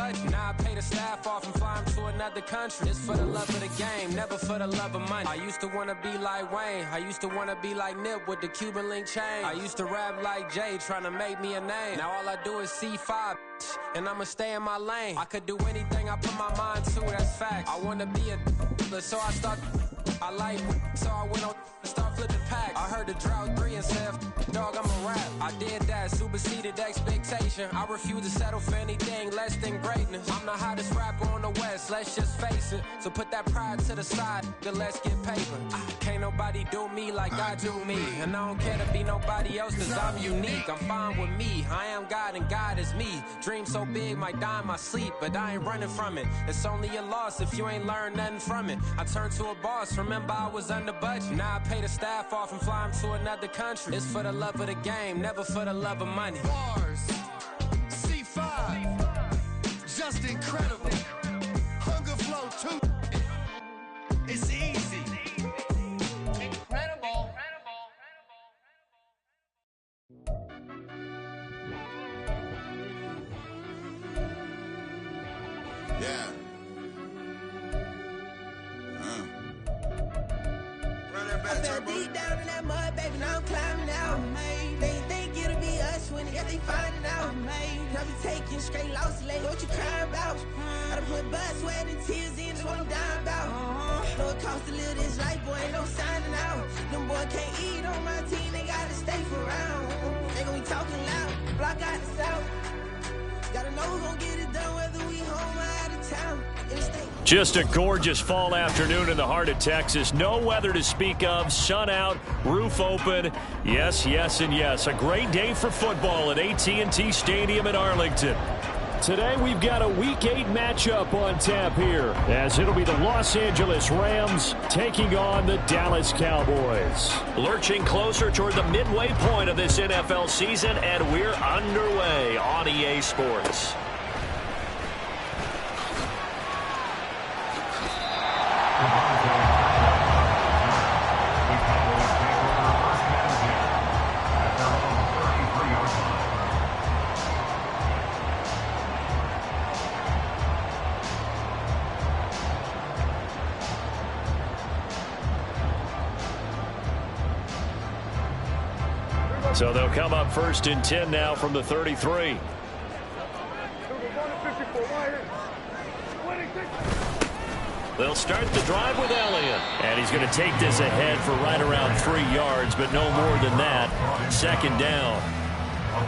budget. Now I pay the staff off and fly them to another country. It's for the love of the game, never for the love of money. I used to want to be like Wayne. I used to want to be like Nip with the Cuban link chain. I used to rap like Jay, trying to make me a name. Now all I do is C5, and I'ma stay in my lane. I could do anything I put my mind to, that's fact. I want to be a so I start. I like, so I went on and start flipping packs. I heard the drought 3 and said, dog, I'm a rap. I did that, superseded expectation. I refuse to settle for anything less than greatness. I'm the hottest rapper on the West, let's just face it. So put that pride to the side, then let's get paper. Can't nobody do me like I do me. And I don't care to be nobody else, cause I'm unique. I'm fine with me, I am God and God is me. Dream so big, might die in my sleep, but I ain't running from it. It's only a loss if you ain't learned nothing from it. I turned to a boss, remember I was under budget. Now I pay the staff off and fly them to another country. It's for the love of the game, never for the love of money. Bars, C5, just incredible. Hunger flow 2, it's easy. Incredible. Yeah. I fell deep down in that mud, baby, now I'm climbing out. They think it'll be us when they finding out. I be taking straight losses, like what you crying about? I done put blood, sweat, and tears in, that's what I'm dying about. Know it costs to live this life, boy, ain't no signing out. Them boy can't eat on my team, they gotta stay for round. They gon' be talking loud, block out the south. Gotta know who's gon' get it done, whether we home or out of town. Just a gorgeous fall afternoon in the heart of Texas. No weather to speak of. Sun out, roof open. Yes, yes, and yes. A great day for football at AT&T Stadium in Arlington. Today we've got a Week 8 matchup on tap here, as it'll be the Los Angeles Rams taking on the Dallas Cowboys. Lurching closer toward the midway point of this NFL season, and we're underway on EA Sports. So they'll come up 1st and 10 now from the 33. They'll start the drive with Elliott. And he's going to take this ahead for right around 3 yards, but no more than that. 2nd down.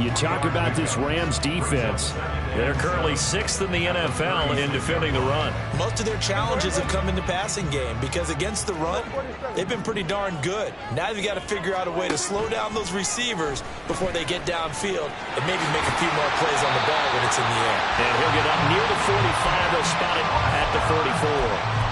You talk about this Rams defense. They're currently 6th in the NFL in defending the run. Most of their challenges have come in the passing game because against the run, they've been pretty darn good. Now they've got to figure out a way to slow down those receivers before they get downfield and maybe make a few more plays on the ball when it's in the air. And he'll get up near the 45. They'll spot it at the 44.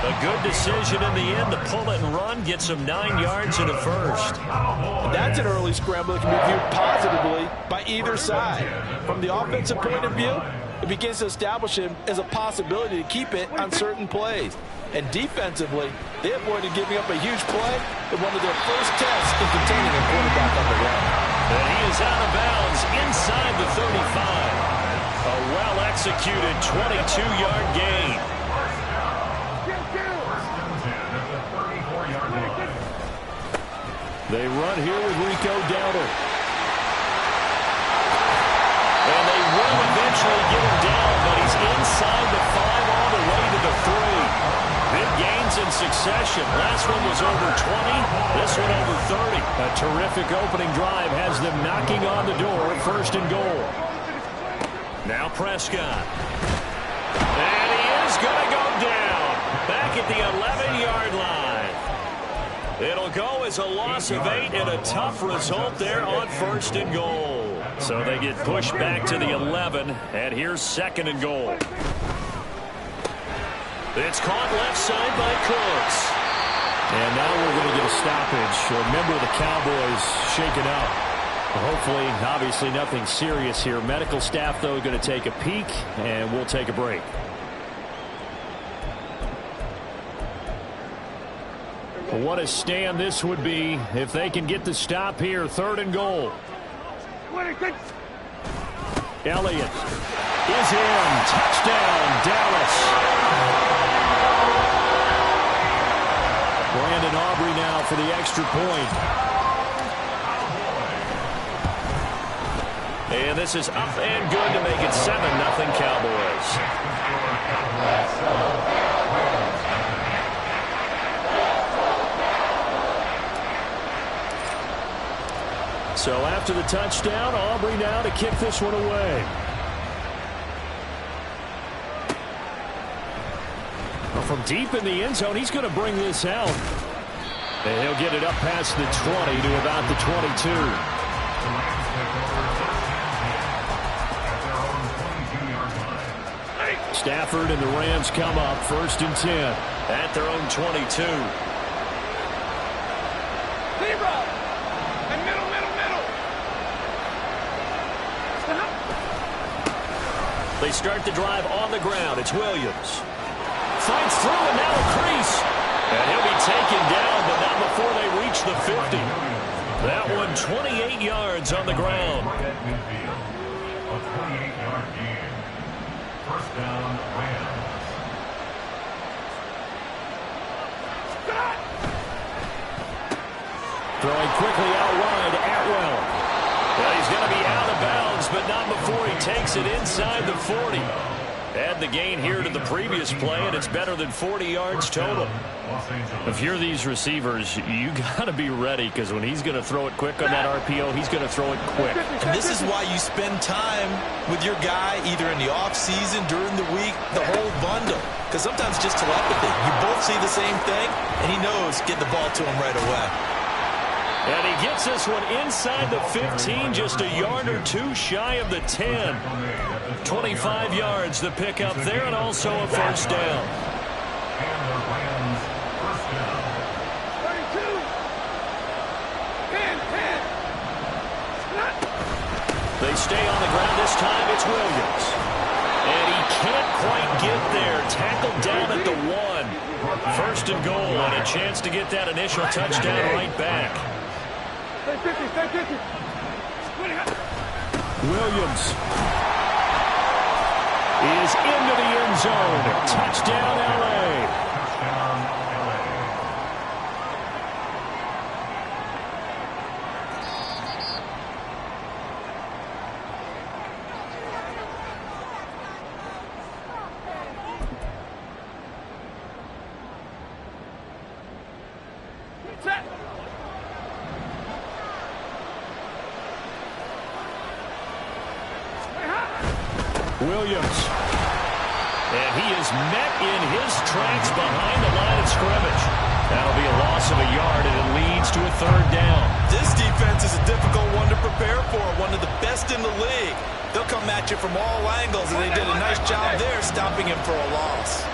A good decision in the end to pull it and run, get some 9 yards and a first. And that's an early scramble that can be viewed positively by either side. From the offensive point of view, it begins to establish him as a possibility to keep it on certain plays. And defensively, they avoided giving up a huge play in one of their first tests in containing a quarterback on the run. And he is out of bounds inside the 35. A well-executed 22-yard gain. They run here with Rico Dowdle. And they will eventually get him down, but he's inside the 5 all the way to the 3. Big gains in succession. Last one was over 20. This one over 30. A terrific opening drive has them knocking on the door. 1st and goal. Now Prescott. And he is going to go down. Back at the 11-yard line. It'll go as a loss of 8 and a tough result there on 1st and goal. So they get pushed back to the 11, and here's 2nd and goal. It's caught left side by Cooks. And now we're going to get a stoppage. A member of the Cowboys shaken up. Hopefully, obviously nothing serious here. Medical staff, though, going to take a peek, and we'll take a break. What a stand this would be if they can get the stop here. 3rd and goal. Elliott. is in. Touchdown, Dallas. Brandon Aubrey now for the extra point. And this is up and good to make it 7-0 Cowboys. So after the touchdown, Aubrey now to kick this one away. Well, from deep in the end zone, he's going to bring this out. And he'll get it up past the 20 to about the 22. Stafford and the Rams come up 1st and 10 at their own 22. They start the drive on the ground. It's Williams. Fights through and now a crease. And he'll be taken down, but not before they reach the 50. That one 28 yards on the ground. A 28-yard gain. First down, Rams. Throwing quickly out wide, Atwell. Well, he's going to be out of bounds, but not before he takes it inside the 40. Add the gain here to the previous play, and it's better than 40 yards total. If you're these receivers, you got to be ready, because when he's going to throw it quick on that RPO, he's going to throw it quick. And this is why you spend time with your guy, either in the offseason, during the week, the whole bundle. Because sometimes just telepathy. You both see the same thing, and he knows get the ball to him right away. And he gets this one inside the 15, just a yard or two shy of the 10. 25 yards the pick up there, and also a first down. They stay on the ground this time. It's Williams. And he can't quite get there. Tackled down at the 1. 1st and goal, and a chance to get that initial touchdown right back. Williams is into the end zone. Touchdown, LA. Williams. And he is met in his tracks behind the line of scrimmage. That'll be a loss of a yard, and it leads to a 3rd down. This defense is a difficult one to prepare for, one of the best in the league. They'll come at you from all angles, and they did a nice job there stopping him for a loss.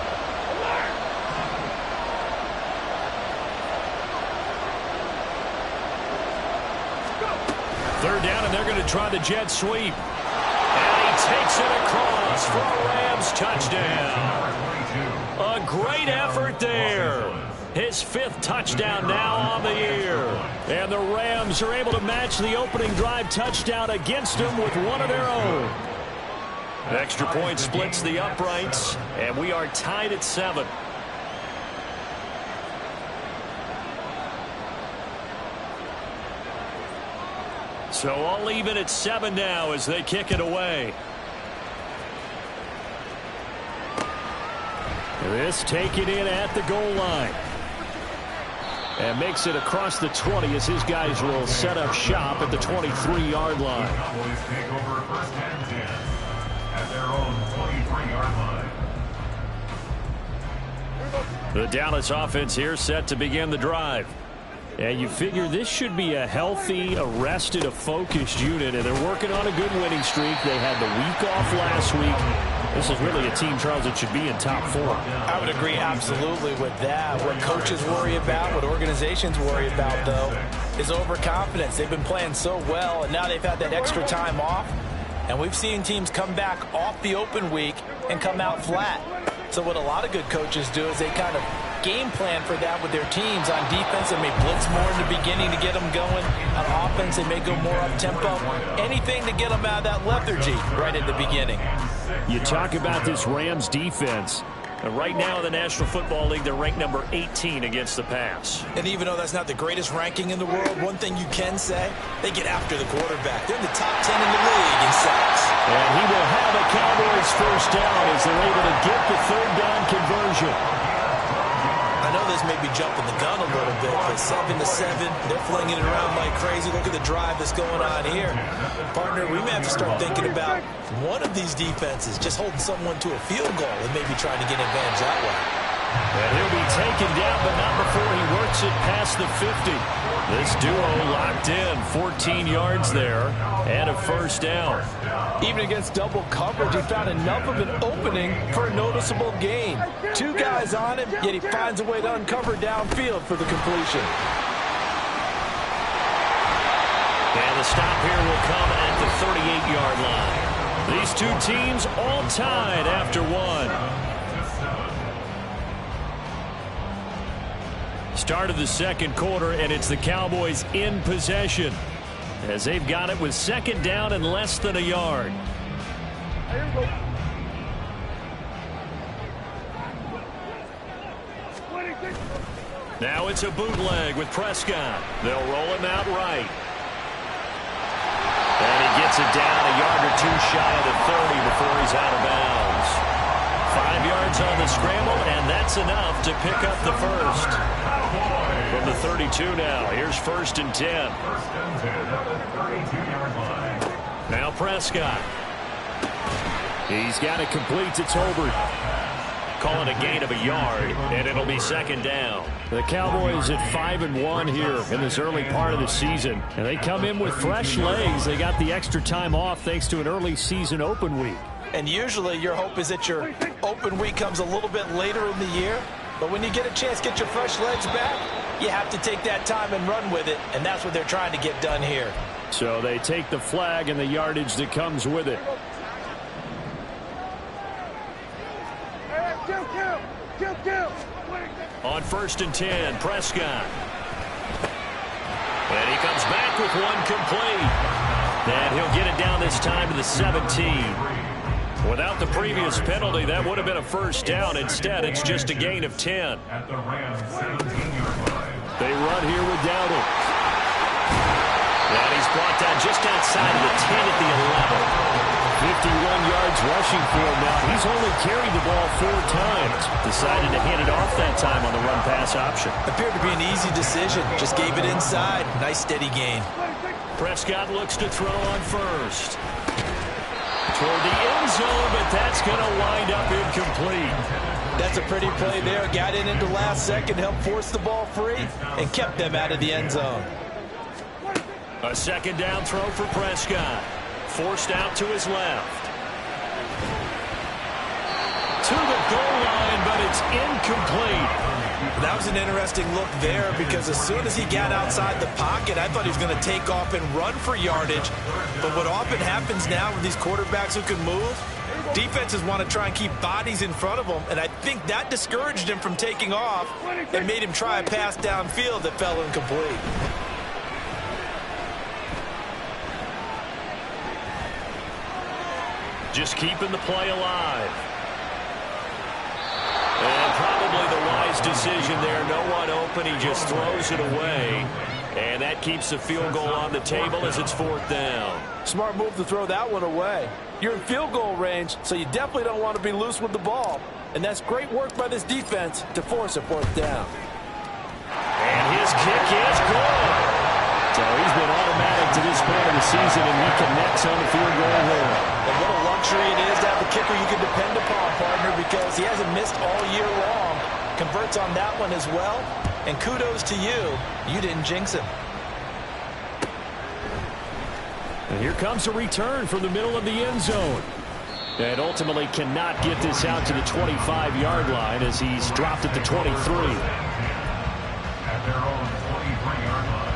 Third down, and they're going to try the jet sweep. And he takes it across for a Rams touchdown. A great effort there. His 5th touchdown now on the year. And the Rams are able to match the opening drive touchdown against him with one of their own. Extra point splits the uprights, and we are tied at 7. So all even at 7 now as they kick it away. This taken in at the goal line. And makes it across the 20 as his guys will set up shop at the 23-yard line. Cowboys take over 1st and 10 at their own 23-yard line. The Dallas offense here set to begin the drive. And you figure this should be a healthy, arrested, a focused unit, and they're working on a good winning streak. They had the week off last week. This is really a team, Charles, that should be in top 4. I would agree absolutely with that. What coaches worry about, what organizations worry about, though, is overconfidence. They've been playing so well, and now they've had that extra time off. And we've seen teams come back off the open week and come out flat. So what a lot of good coaches do is they kind of game plan for that with their teams. On defense, they may blitz more in the beginning to get them going. On offense, they may go more up-tempo. Anything to get them out of that lethargy right at the beginning. You talk about this Rams defense. Right now in the National Football League, they're ranked number 18 against the pass. And even though that's not the greatest ranking in the world, one thing you can say, they get after the quarterback. They're in the top 10 in the league in sacks. And he will have a Cowboys first down as they're able to get the third down conversion. I know this may be jumping the gun a little bit, but 7-7, they're flinging it around like crazy. Look at the drive that's going on here. Partner, we may have to start thinking about one of these defenses just holding someone to a field goal and maybe trying to get advantage that way. And he'll be taken down, but not before he works it past the 50. This duo locked in, 14 yards there, and a first down. Even against double coverage, he found enough of an opening for a noticeable gain. Two guys on him, yet he finds a way to uncover downfield for the completion. And the stop here will come at the 38-yard line. These two teams all tied after one. Start of the second quarter, and it's the Cowboys in possession as they've got it with second down and less than a yard. Now it's a bootleg with Prescott. They'll roll him out right. And he gets it down a yard or two shy of the 30 before he's out of bounds. 5 yards on the scramble, and that's enough to pick up the first. From the 32 now, here's 1st and 10. Now Prescott. He's got it complete to Tolbert. Call it a gain of a yard, and it'll be second down. The Cowboys at 5-1 here in this early part of the season. And they come in with fresh legs. They got the extra time off thanks to an early season open week. And usually your hope is that your open week comes a little bit later in the year. But when you get a chance to get your fresh legs back, you have to take that time and run with it. And that's what they're trying to get done here. So they take the flag and the yardage that comes with it. On 1st and 10, Prescott. And he comes back with one complete. And he'll get it down this time to the 17. Without the previous penalty, that would have been a first down. Instead, it's just a gain of 10. They run here with Dowdle. And he's brought down just outside of the 10 at the 11. 51 yards rushing for him now. He's only carried the ball 4 times. Decided to hand it off that time on the run-pass option. Appeared to be an easy decision. Just gave it inside. Nice steady gain. Prescott looks to throw on first. Toward the end zone, but that's going to wind up incomplete. That's a pretty play there. Got in into last second, helped force the ball free, and kept them out of the end zone. A second down throw for Prescott. Forced out to his left. To the goal line, but it's incomplete. That was an interesting look there because as soon as he got outside the pocket, I thought he was going to take off and run for yardage. But what often happens now with these quarterbacks who can move, defenses want to try and keep bodies in front of them, and I think that discouraged him from taking off and made him try a pass downfield that fell incomplete. Just keeping the play alive. And probably the wise decision there. No one open. He just throws it away. And that keeps the field goal on the table as it's 4th down. Smart move to throw that one away. You're in field goal range, so you definitely don't want to be loose with the ball. And that's great work by this defense to force a 4th down. And his kick is good. So he's been automatic to this point of the season, and he connects on the field goal there. And what a luxury it is to have a kicker you can depend upon, partner, because he hasn't missed all year long. Converts on that one as well. And kudos to you. You didn't jinx him. And here comes a return from the middle of the end zone. And ultimately cannot get this out to the 25-yard line as he's dropped at the 23. At their own 23-yard line.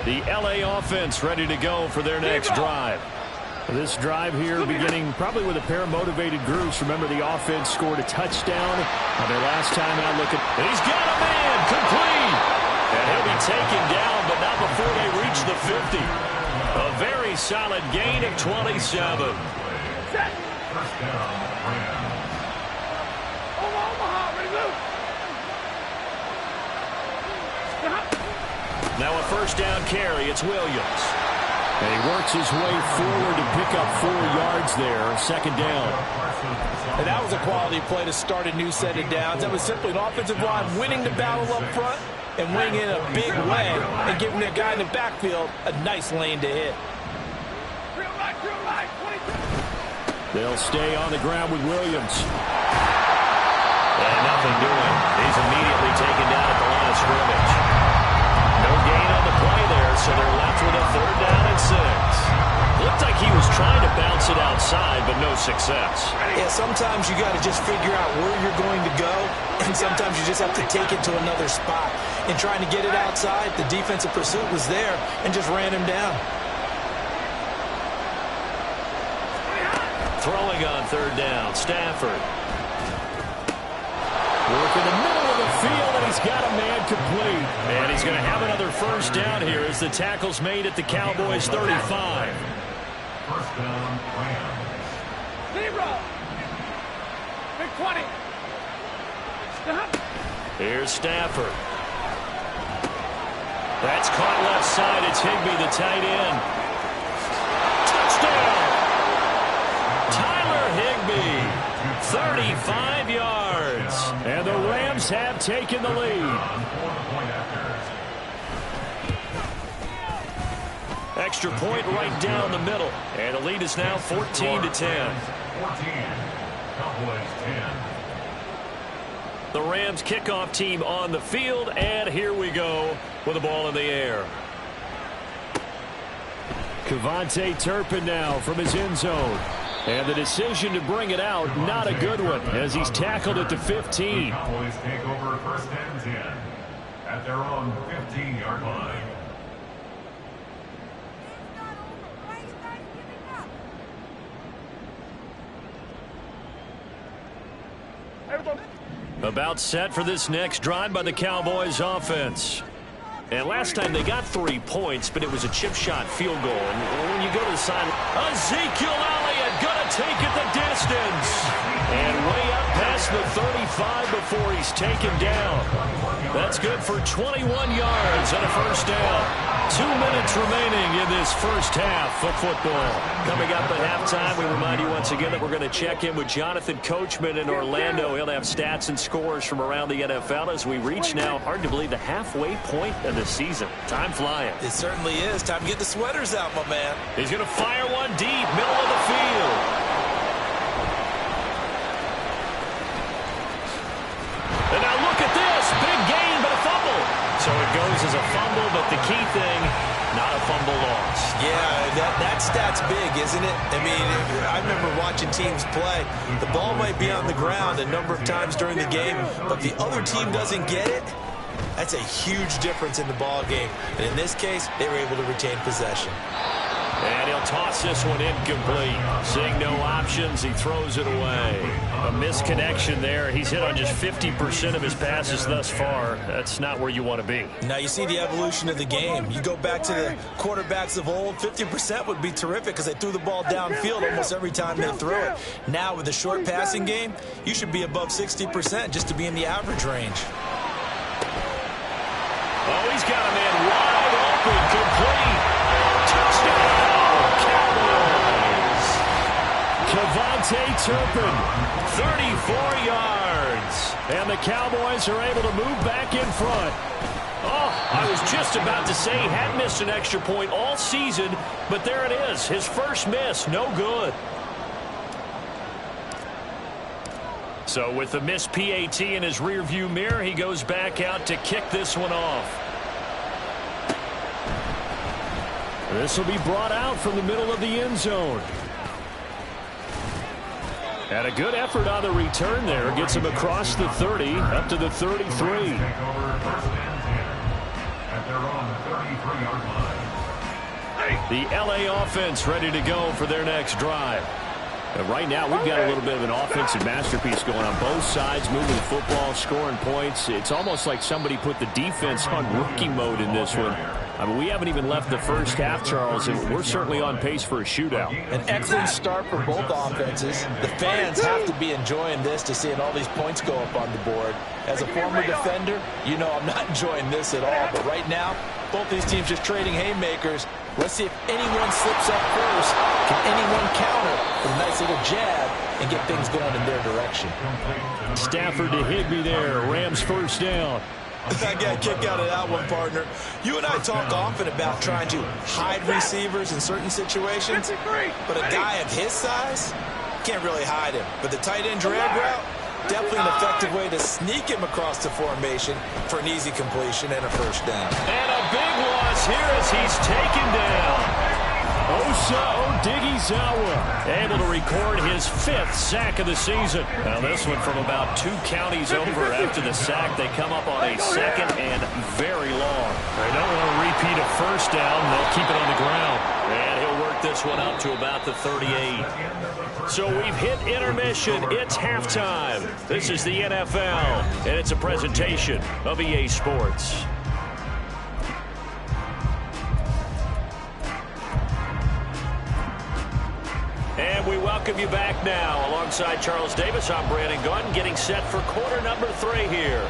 The LA offense ready to go for their next drive. This drive here beginning probably with a pair of motivated groups. Remember, the offense scored a touchdown on their last time out. He's got a man complete. And he'll be immediately taken down, but not before they reach the 50. A very solid gain of 27. First down, Rams. Now a first down carry. It's Williams. And he works his way forward to pick up 4 yards there. Second down. And that was a quality play to start a new set of downs. That was simply an offensive line winning the battle up front and winning in a big way and giving the guy in the backfield a nice lane to hit. They'll stay on the ground with Williams. And nothing doing. He's immediately taken down at the line of scrimmage. No gain on the play there, so they're left with a 3rd down and 6. Looked like he was trying to bounce it outside, but no success. Yeah, sometimes you got to just figure out where you're going to go, and sometimes you just have to take it to another spot. In trying to get it outside, the defensive pursuit was there and just ran him down. Throwing on 3rd down, Stafford. Work in the middle of the field, and he's got a man complete. And he's going to have another first down here as the tackle's made at the Cowboys' 35. First down, Rams. 0. Big 20. Here's Stafford. That's caught left side. It's Higbee, the tight end. Touchdown! Tyler Higbee, 35 yards. And the Rams have taken the lead. Extra point right down the middle. And the lead is now 14-10. 14. Cowboys 10. The Rams kickoff team on the field, and here we go with the ball in the air. Kevontae Turpin now from his end zone. And the decision to bring it out, not a good one, as he's tackled at the 15. Cowboys take over 1st and 10 at their own 15-yard line. About set for this next drive by the Cowboys offense. And last time they got 3 points, but it was a chip shot field goal. And when you go to the side, Ezekiel Elliott gonna take it the distance. And way up past the 35 before he's taken down. That's good for 21 yards and a first down. 2 minutes remaining in this first half of football. Coming up at halftime, we remind you once again that we're going to check in with Jonathan Coachman in Orlando. He'll have stats and scores from around the NFL as we reach now, hard to believe, the halfway point of the season. Time flying. It certainly is. Time to get the sweaters out, my man. He's going to fire one deep, middle of the field. And now look at this. Big gain, but a fumble. So it goes as a fumble, but the key thing, not a fumble loss. Yeah, that stat's big, isn't it? I mean, I remember watching teams play. The ball might be on the ground a number of times during the game, but the other team doesn't get it. That's a huge difference in the ball game. And in this case, they were able to retain possession. And he'll toss this one incomplete. Seeing no options, he throws it away. A misconnection there. He's hit on just 50% of his passes thus far. That's not where you want to be. Now you see the evolution of the game. You go back to the quarterbacks of old, 50% would be terrific because they threw the ball downfield almost every time they threw it. Now with the short passing game, you should be above 60% just to be in the average range. Oh, he's got a man wide open, complete. Touchdown, Cowboys. Kevontae Turpin, 34 yards. And the Cowboys are able to move back in front. Oh, I was just about to say he had missed an extra point all season, but there it is. His first miss, no good. So with the missed PAT in his rearview mirror, he goes back out to kick this one off. This will be brought out from the middle of the end zone. And a good effort on the return there. Gets him across the 30, up to the 33. Take over 1st and 10 at their own 33-yard line. The LA offense ready to go for their next drive. Right now, we've got a little bit of an offensive masterpiece going on both sides, moving the football, scoring points. It's almost like somebody put the defense on rookie mode in this one. I mean, we haven't even left the first half, Charles, and we're certainly on pace for a shootout. An excellent start for both offenses. The fans have to be enjoying this to seeing all these points go up on the board. As a former defender, you know I'm not enjoying this at all. But right now, both these teams just trading haymakers. Let's see if anyone slips up first. Can anyone counter with a nice little jab and get things going in their direction? Stafford to Higbee there. Rams first down. I got a kick out of that one, partner. You and I talk often about trying to hide receivers in certain situations, but a guy of his size can't really hide him. But the tight end drag route, definitely an effective way to sneak him across the formation for an easy completion and a first down. And a big loss here as he's taken down. Osa Odighizuwa able to record his 5th sack of the season. Now this one from about 2 counties over. After the sack, they come up on a 2nd and very long. They don't want to repeat a first down. They'll keep it on the ground. And he'll work this one up to about the 38. So we've hit intermission. It's halftime. This is the NFL, and it's a presentation of EA Sports. And we welcome you back now. Alongside Charles Davis, I'm Brandon Gunn, getting set for quarter number 3 here.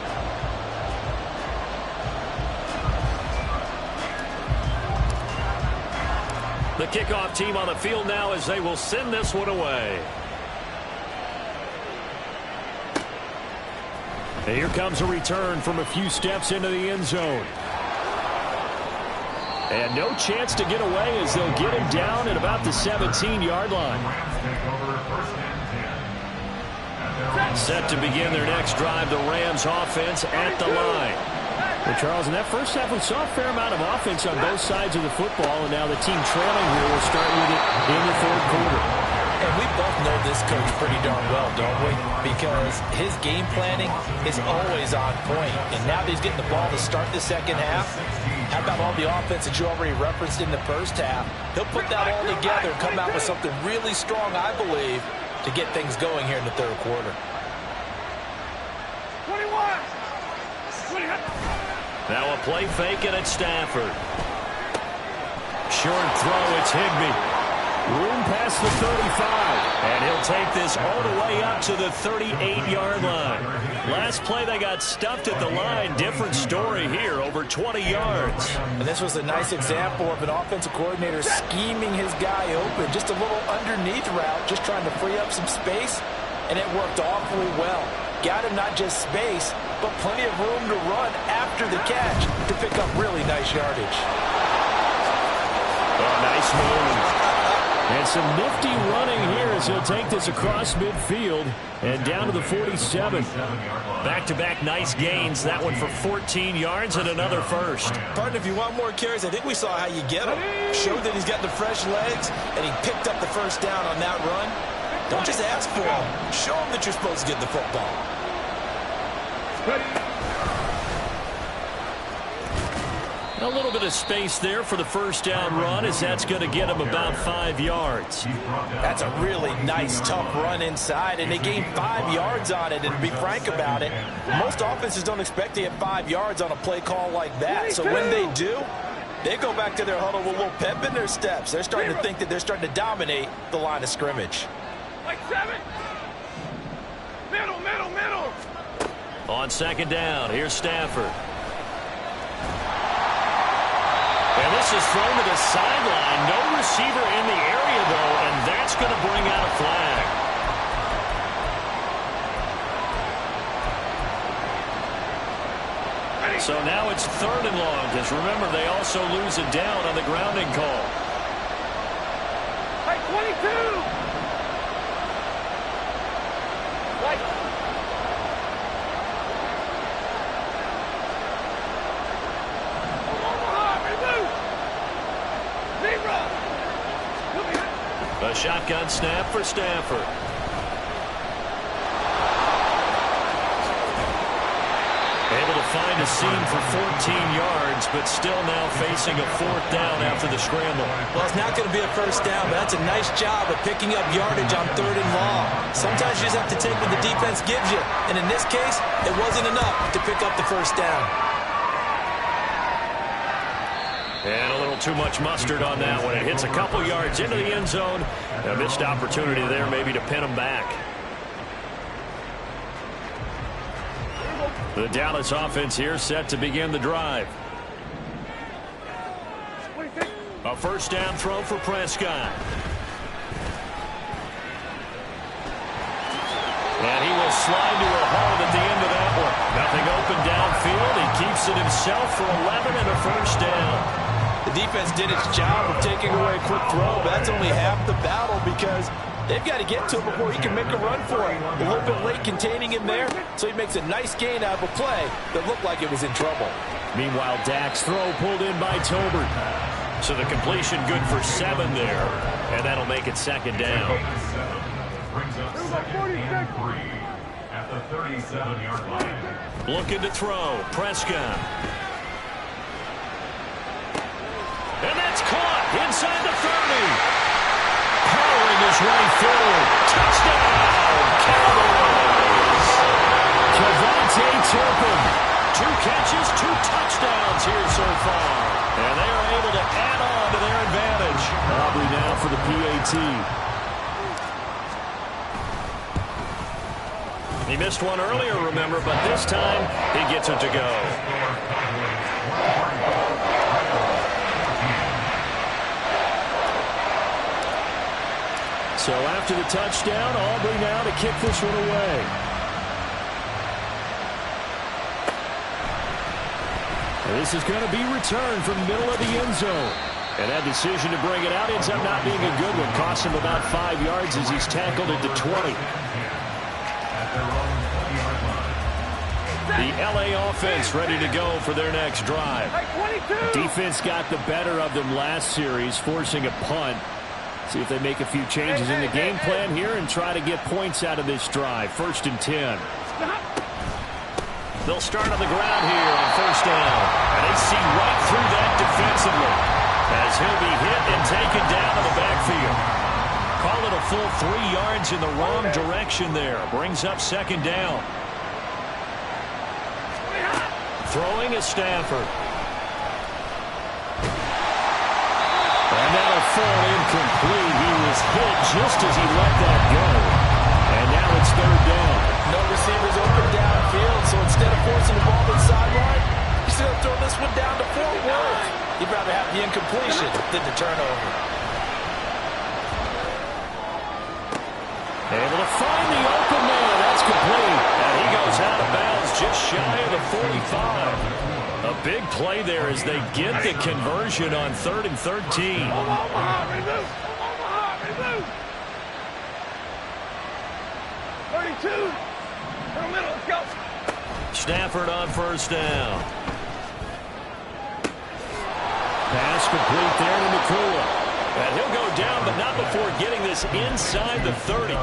The kickoff team on the field now as they will send this one away. And here comes a return from a few steps into the end zone. And no chance to get away as they'll get him down at about the 17-yard line. Set to begin their next drive, the Rams offense at the line. Well, Charles, in that first half, we saw a fair amount of offense on both sides of the football, and now the team trailing here will start with it in the 4th quarter. And we both know this coach pretty darn well, don't we? Because his game planning is always on point. And now that he's getting the ball to start the second half, how about all the offense that you already referenced in the first half? He'll put that all together and come out with something really strong, I believe, to get things going here in the 3rd quarter. 21! Now a play fake, and it's Stafford. Short throw, it's Higbee. Room past the 35, and he'll take this all the way up to the 38-yard line. Last play, they got stuffed at the line. Different story here, over 20 yards. And this was a nice example of an offensive coordinator scheming his guy open. Just a little underneath route, just trying to free up some space, and it worked awfully well. Got him not just space, but plenty of room to run after the catch to pick up really nice yardage. Oh, nice move. And some nifty running here as he'll take this across midfield and down to the 47. Back-to-back nice gains. That one for 14 yards and another first. Partner, if you want more carries, I think we saw how you get them. Showed that he's got the fresh legs, and he picked up the first down on that run. Don't just ask for him. Show him that you're supposed to get the football. A little bit of space there for the first down run, as that's going to get him about 5 yards. That's a really nice, tough run inside, and they gained 5 yards on it. And to be frank about it, most offenses don't expect to get 5 yards on a play call like that. So when they do, they go back to their huddle with a little pep in their steps. They're starting to think that they're starting to dominate the line of scrimmage. Like 7. Middle. On second down, here's Stafford. And this is thrown to the sideline. No receiver in the area, though, and that's going to bring out a flag. So now it's 3rd and long, because remember, they also lose it down on the grounding call. Like 22! Like... A shotgun snap for Stafford. Able to find a seam for 14 yards, but still now facing a 4th down after the scramble. Well, it's not going to be a first down, but that's a nice job of picking up yardage on 3rd and long. Sometimes you just have to take what the defense gives you, and in this case, it wasn't enough to pick up the first down. And a little too much mustard on that one. It hits a couple yards into the end zone. A missed opportunity there maybe to pin them back. The Dallas offense here set to begin the drive. A first down throw for Prescott. And he will slide to a hold at the end of that one. Nothing open downfield. He keeps it himself for 11 and a first down. The defense did its job of taking away a quick throw, but that's only half the battle because they've got to get to him before he can make a run for it. A little bit late containing him there, so he makes a nice gain out of a play that looked like it was in trouble. Meanwhile, Dak's throw pulled in by Tolbert. So the completion good for 7 there, and that'll make it 2nd down. Brings up 2nd and 3 at the 37-yard line. Looking to throw, Prescott. And that's caught inside the 30. Powering his way forward. Touchdown, Cowboys. Javonte Turpin. 2 catches, 2 touchdowns here so far. And they are able to add on to their advantage. Aubrey now for the PAT. He missed one earlier, remember, but this time he gets it to go. So after the touchdown, Aubrey now to kick this one away. And this is going to be returned from the middle of the end zone. And that decision to bring it out ends up not being a good one. Cost him about 5 yards as he's tackled it to 20. The LA offense ready to go for their next drive. Defense got the better of them last series, forcing a punt. See if they make a few changes in the game plan here and try to get points out of this drive. 1st and 10. They'll start on the ground here on 1st down. And they see right through that defensively as he'll be hit and taken down to the backfield. Call it a full 3 yards in the wrong direction there. Brings up 2nd down. Throwing is Stafford. And that'll fall incomplete. He was hit just as he let that go. And now it's 3rd down. No receivers open downfield, so instead of forcing the ball to the sideline, he's going to throw this one down to Fort Worth. He'd rather have the incompletion than the turnover. Able to find the open man. That's complete. And he goes out of bounds just shy of the 45. A big play there as they get the conversion on 3rd and 13. Stafford on 1st down. Pass complete there to Nakua. And he'll go down, but not before getting this inside the 30.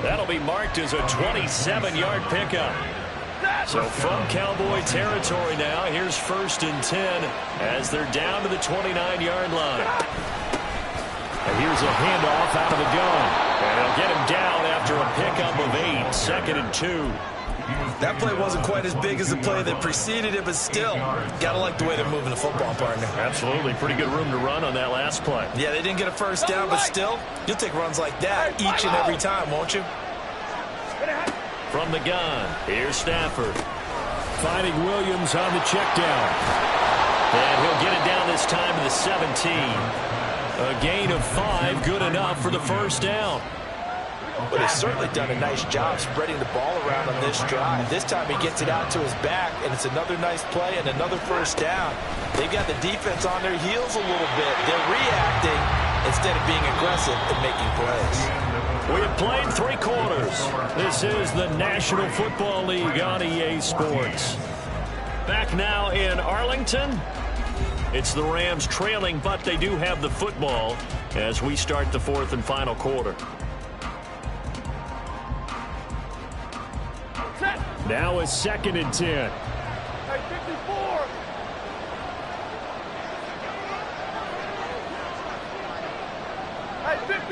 That'll be marked as a 27-yard pickup. So from Cowboy territory now, here's 1st and 10 as they're down to the 29-yard line. And here's a handoff out of the gun. And they'll get him down after a pickup of 8, 2nd and 2. That play wasn't quite as big as the play that preceded it, but still, gotta like the way they're moving the football, partner. Absolutely. Pretty good room to run on that last play. Yeah, they didn't get a first down, but still, you'll take runs like that each and every time, won't you? From the gun, here's Stafford. Finding Williams on the check down. And he'll get it down this time to the 17. A gain of 5, good enough for the 1st down. But he's certainly done a nice job spreading the ball around on this drive. This time he gets it out to his back, and it's another nice play and another 1st down. They've got the defense on their heels a little bit. They're reacting instead of being aggressive and making plays. We have played 3 quarters. This is the National Football League on EA Sports. Back now in Arlington. It's the Rams trailing, but they do have the football as we start the 4th and final quarter. Now is 2nd and 10.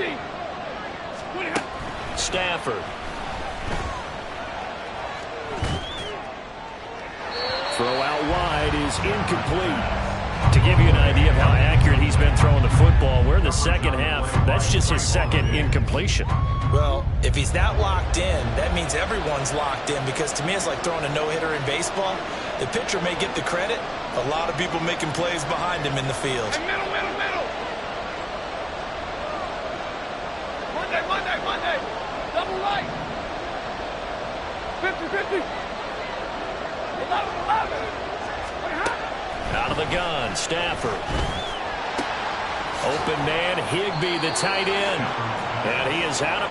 50. Stafford. Throw out wide is incomplete. To give you an idea of how accurate he's been throwing the football, we're in the second half. That's just his second incompletion. Well, if he's that locked in, that means everyone's locked in, because to me it's like throwing a no-hitter in baseball. The pitcher may get the credit. A lot of people making plays behind him in the field. Hey, middle. Monday. Double right. 50. 11. Out of the gun, Stafford. Open man, Higbee, the tight end. And he is out of...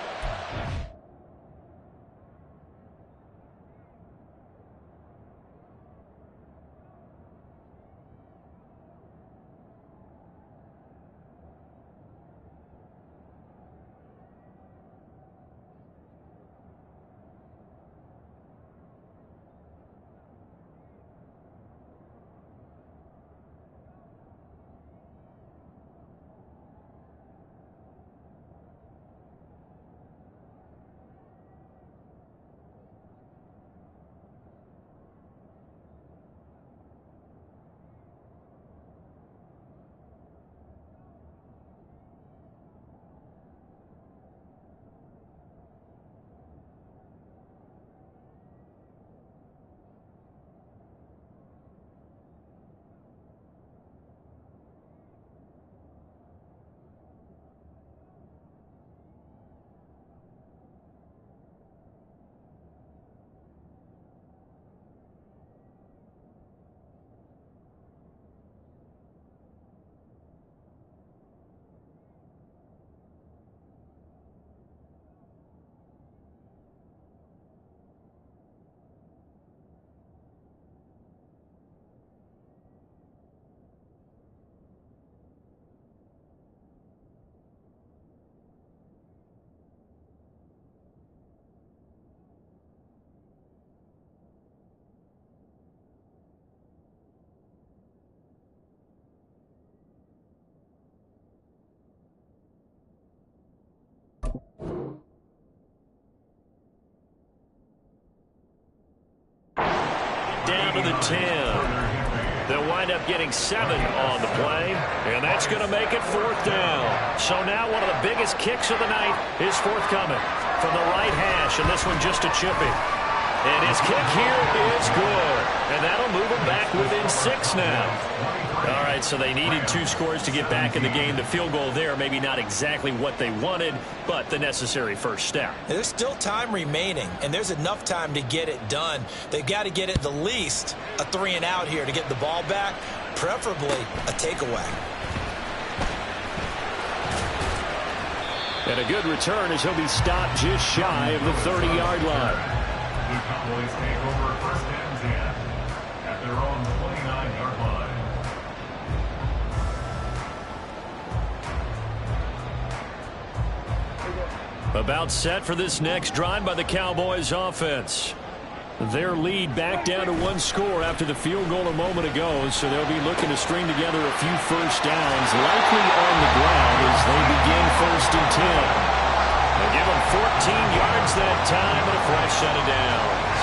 Down to the 10. They'll wind up getting 7 on the play, and that's going to make it 4th down. So now one of the biggest kicks of the night is forthcoming from the right hash, and this one just a chippy. And his kick here is good, and that'll move them back within 6 now. All right, so they needed 2 scores to get back in the game. The field goal there, maybe not exactly what they wanted, but the necessary first step. There's still time remaining, and there's enough time to get it done. They've got to get at the least a 3-and-out here to get the ball back, preferably a takeaway. And a good return as he'll be stopped just shy of the 30-yard line. The Cowboys take over 1st and 10 at their own 29-yard line. About set for this next drive by the Cowboys offense. Their lead back down to 1 score after the field goal a moment ago, so they'll be looking to string together a few first downs, likely on the ground as they begin 1st and 10. They give them 14 yards that time and a fresh set of downs.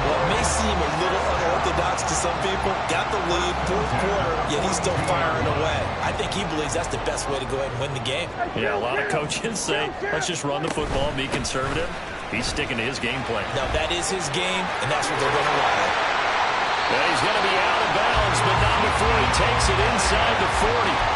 Well, it may seem a little unorthodox to some people. Got the lead, 4th quarter, yet he's still firing away. I think he believes that's the best way to go ahead and win the game. Yeah, a lot of coaches say, let's just run the football and be conservative. He's sticking to his game plan. Now, that is his game, and that's what they're going to run. And he's going to be out of bounds, but not before he takes it inside the 40.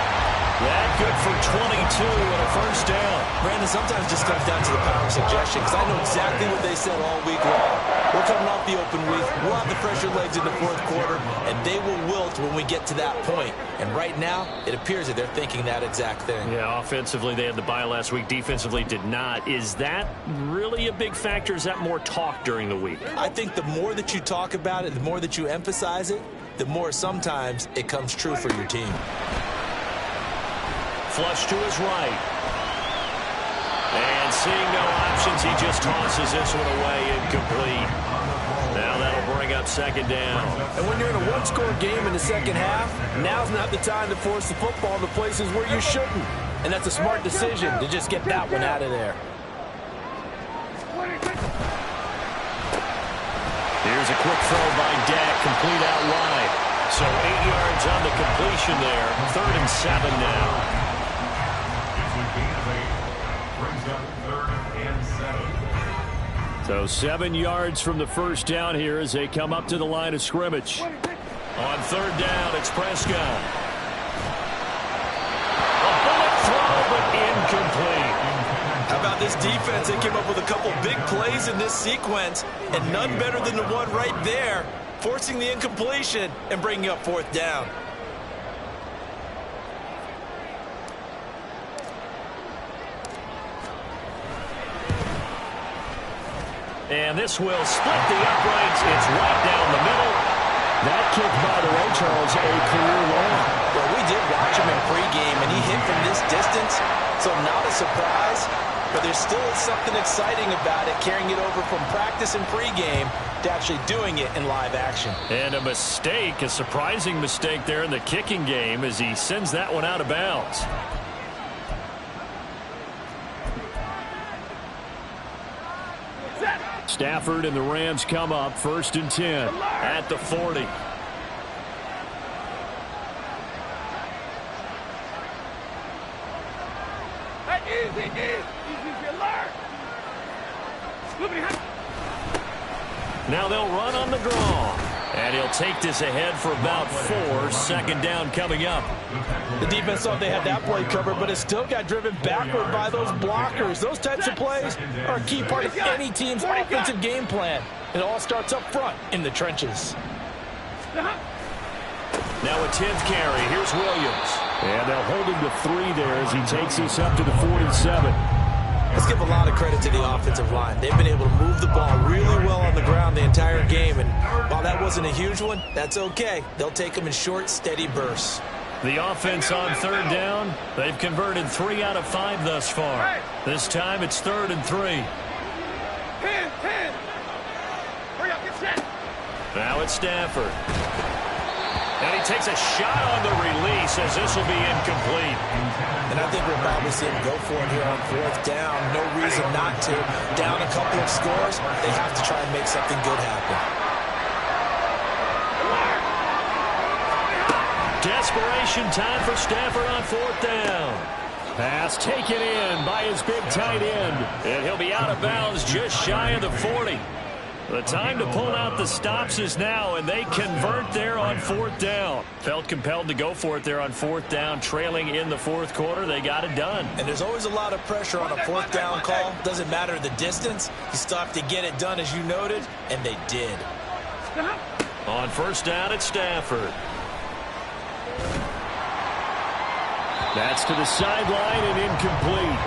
That good for 22 and a first down. Brandon, sometimes it just comes down to the power of suggestion, because I know exactly what they said all week long. We're coming off the open week. We'll have the fresher legs in the 4th quarter, and they will wilt when we get to that point. And right now, it appears that they're thinking that exact thing. Yeah, offensively, they had the bye last week. Defensively, did not. Is that really a big factor? Is that more talk during the week? I think the more that you talk about it, the more that you emphasize it, the more sometimes it comes true for your team. Flush to his right. And seeing no options, he just tosses this one away, incomplete. Now that'll bring up 2nd down. And when you're in a 1-score game in the second half, now's not the time to force the football in the places where you shouldn't. and that's a smart decision to just get that one out of there. Here's a quick throw by Dak, complete out wide. So 8 yards on the completion there. 3rd and 7 now. It's a gain of 8. Brings up 3rd and 7. So 7 yards from the first down here as they come up to the line of scrimmage. On 3rd down, it's Prescott. A bullet throw, but incomplete. How about this defense? They came up with a couple big plays in this sequence, and none better than the one right there, forcing the incompletion and bringing up 4th down. And this will split the uprights. It's right down the middle. That kick, by the way, Charles, a career long. Well, we did watch him in pregame, and he hit from this distance, so not a surprise. But there still is something exciting about it, carrying it over from practice and pregame to actually doing it in live action. And a mistake, a surprising mistake there in the kicking game as he sends that one out of bounds. Stafford and the Rams come up 1st and 10 at the 40. Now they'll run on the draw. And he'll take this ahead for about 4. 2nd down coming up. The defense thought they had that play covered, but it still got driven backward by those blockers. Those types of plays are a key part of any team's offensive game plan. It all starts up front in the trenches. Now a 10th carry. Here's Williams. And they'll hold him to 3 there as he takes this up to the 47. Let's give a lot of credit to the offensive line. They've been able to move the ball really well on the ground the entire game. And while that wasn't a huge one, that's okay. They'll take them in short, steady bursts. The offense on 3rd down. They've converted 3 out of 5 thus far. This time it's 3rd and 3. 10. Hurry up, get set. Now it's Stafford. And he takes a shot on the release as this will be incomplete. And I think we'll probably see him go for it here on 4th down. No reason not to. Down a couple of scores, they have to try and make something good happen. Desperation time for Stafford on 4th down. Pass taken in by his big tight end. And he'll be out of bounds just shy of the 40. The time to pull out the stops is now, and they convert there on 4th down. Felt compelled to go for it there on 4th down, trailing in the 4th quarter. They got it done. And there's always a lot of pressure on a 4th down call. Doesn't matter the distance. You still have to get it done, as you noted, and they did. On 1st down, it's Stafford. That's to the sideline and incomplete.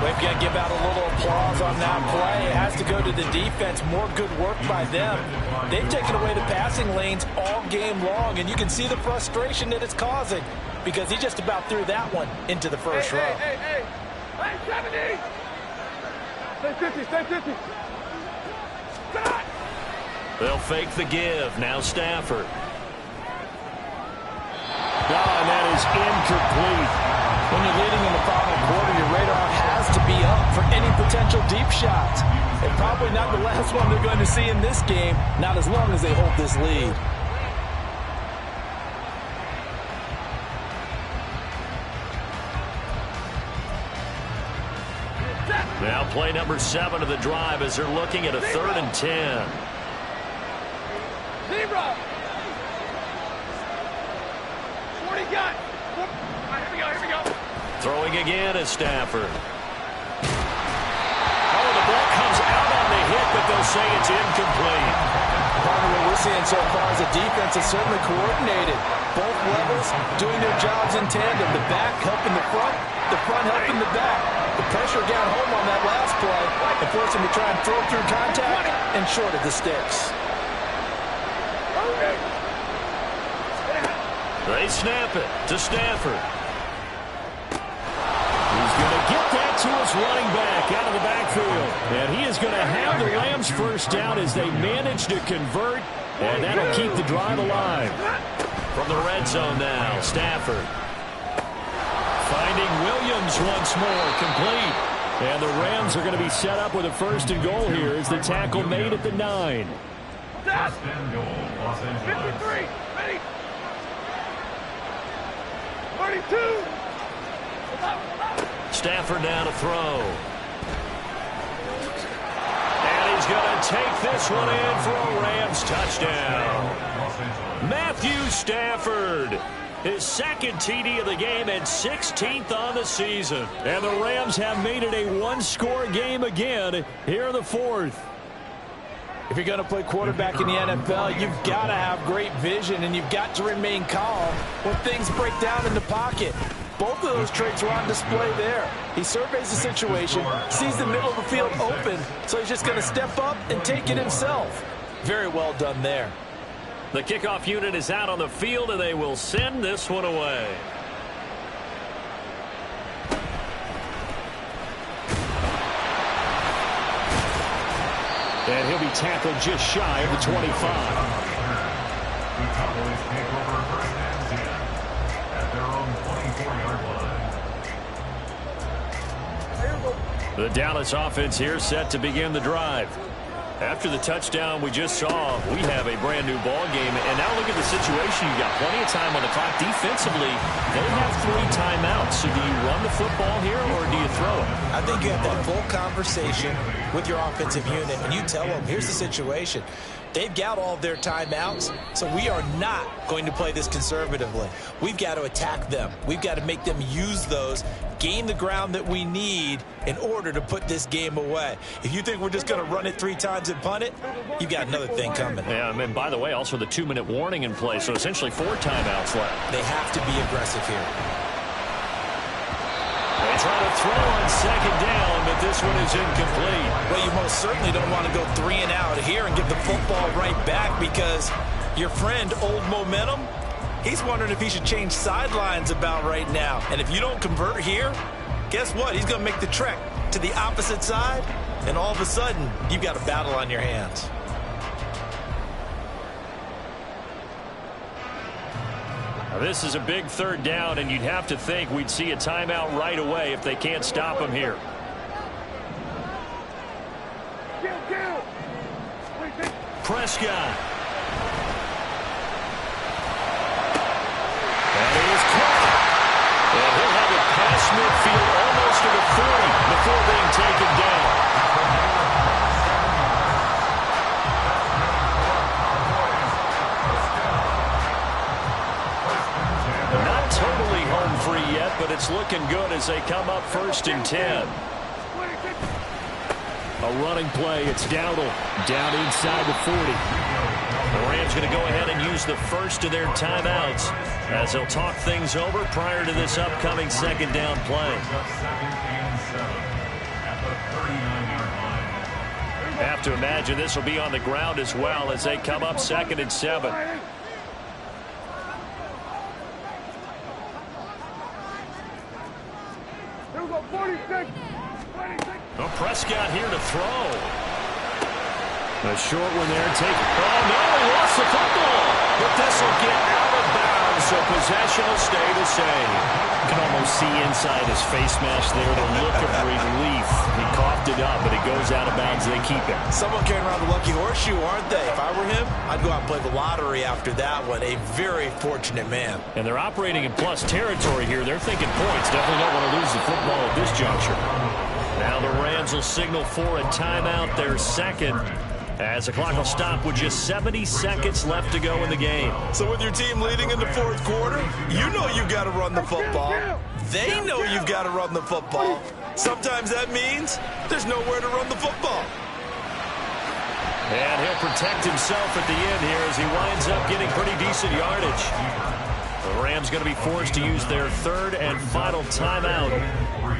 We've got to give out a little applause on that play. It has to go to the defense. More good work by them. They've taken away the passing lanes all game long, and you can see the frustration that it's causing because he just about threw that one into the first row. Hey, 70! Stay 50, stay 50. They'll fake the give. Now Stafford. And that is incomplete. When you're leading in the final quarter, your radar has to be up for any potential deep shots. And probably not the last one they're going to see in this game, not as long as they hold this lead. Now play number 7 of the drive as they're looking at a 3rd and 10. Zebra! 40 gun! Here we go. Throwing again is Stafford. Oh, the ball comes out on the hit, but they'll say it's incomplete. Part of what we're seeing so far is the defense is certainly coordinated. Both levels doing their jobs in tandem. The back helping the front helping the back. The pressure got home on that last play and forced him to try and throw through contact and short of the sticks. They snap it to Stafford. He's going to get that to his running back out of the backfield. And he is going to have the Rams first down as they manage to convert. And that'll keep the drive alive. From the red zone now, Stafford finds Finding Williams once more, complete. And the Rams are going to be set up with a first and goal here as the tackle made at the 9. First and goal, Los Angeles. 53, ready. 32. Stafford down to throw. And he's going to take this one in for a Rams touchdown. Matthew Stafford. His second TD of the game and 16th on the season. And the Rams have made it a one-score game again here in the fourth. If you're going to play quarterback in the NFL, you've got to have great vision, and you've got to remain calm when things break down in the pocket. Both of those traits were on display there. He surveys the situation, sees the middle of the field open, so he's just going to step up and take it himself. Very well done there. The kickoff unit is out on the field, and they will send this one away. And he'll be tackled just shy of the 25. The Cowboys take over first and 10 at their own 24-yard line. The Dallas offense here set to begin the drive. After the touchdown we just saw, we have a brand new ball game. And now look at the situation. You've got plenty of time on the clock. Defensively, they have 3 timeouts. So do you run the football here or do you throw it? I think you have that full conversation with your offensive unit, and you tell them, here's the situation. They've got all of their timeouts, so we are not going to play this conservatively. We've got to attack them. We've got to make them use those, gain the ground that we need in order to put this game away. If you think we're just going to run it 3 times and punt it, you've got another thing coming. Yeah, and by the way, also the 2-minute warning in play, so essentially 4 timeouts left. They have to be aggressive here. They try to throw on second down, but this one is incomplete. Well, you most certainly don't want to go 3 and out here and give the football right back, because your friend, Old Momentum, he's wondering if he should change sidelines about right now. And if you don't convert here, guess what? He's going to make the trek to the opposite side, and all of a sudden, you've got a battle on your hands. Now, this is a big 3rd down, and you'd have to think we'd see a timeout right away if they can't stop him here. Prescott. That is caught. And he'll have it past midfield almost to the 40 before being taken down. Not totally home free yet, but it's looking good as they come up 1st and 10. A running play. It's Dowdle down inside the 40. The Rams going to go ahead and use the first of their timeouts as they'll talk things over prior to this upcoming 2nd down play. Have to imagine this will be on the ground as well as they come up 2nd and 7. Well, Prescott here to throw. A short one there. Oh, no, he lost the football. But this will get out of bounds, so possession will stay the same. You can almost see inside his face mask there the look of relief. He coughed it up, but it goes out of bounds. They keep it. Someone carrying around the lucky horseshoe, aren't they? If I were him, I'd go out and play the lottery after that one. A very fortunate man. And they're operating in plus territory here. They're thinking points. Definitely don't want to lose the football at this juncture. Now the Rams will signal for a timeout, their 2nd, as the clock will stop with just 70 seconds left to go in the game. So with your team leading in the 4th quarter, you know you've got to run the football. They know you've got to run the football. Sometimes that means there's nowhere to run the football. And he'll protect himself at the end here as he winds up getting pretty decent yardage. The Rams going to be forced to use their 3rd and final timeout.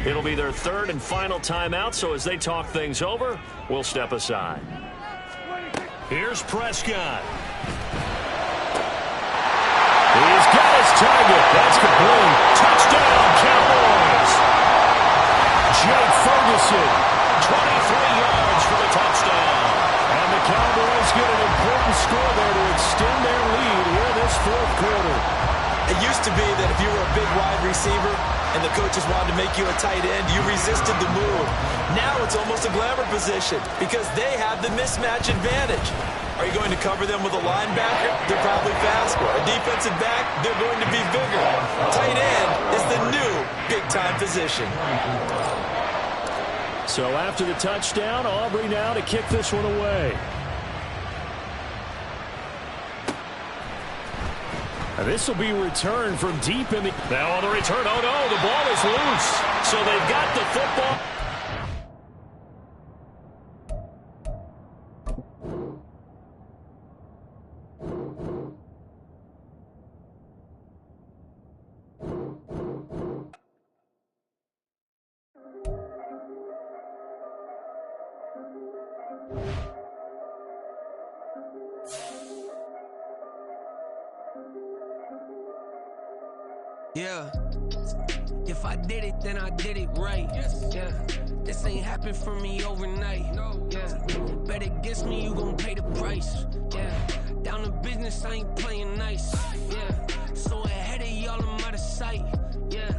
It'll be their 3rd and final timeout, so as they talk things over, we'll step aside. Here's Prescott. He's got his target. That's complete. Touchdown, Cowboys. Jake Ferguson, 23 yards for the touchdown. And the Cowboys get an important score there to extend their lead here in this 4th quarter. It used to be that if you were a big wide receiver and the coaches wanted to make you a tight end, you resisted the move. Now it's almost a glamour position because they have the mismatch advantage. Are you going to cover them with a linebacker? They're probably faster. A defensive back? They're going to be bigger. Tight end is the new big-time position. So after the touchdown, Aubrey now to kick this one away. This will be returned from deep in the... Now on the return, oh no, the ball is loose. So they've got the football. Yeah, if I did it, then I did it right. Yeah, this ain't happened for me overnight. Yeah, bet against me, you gon' pay the price. Yeah, down to business, I ain't playing nice. Yeah, so ahead of y'all, I'm out of sight. Yeah,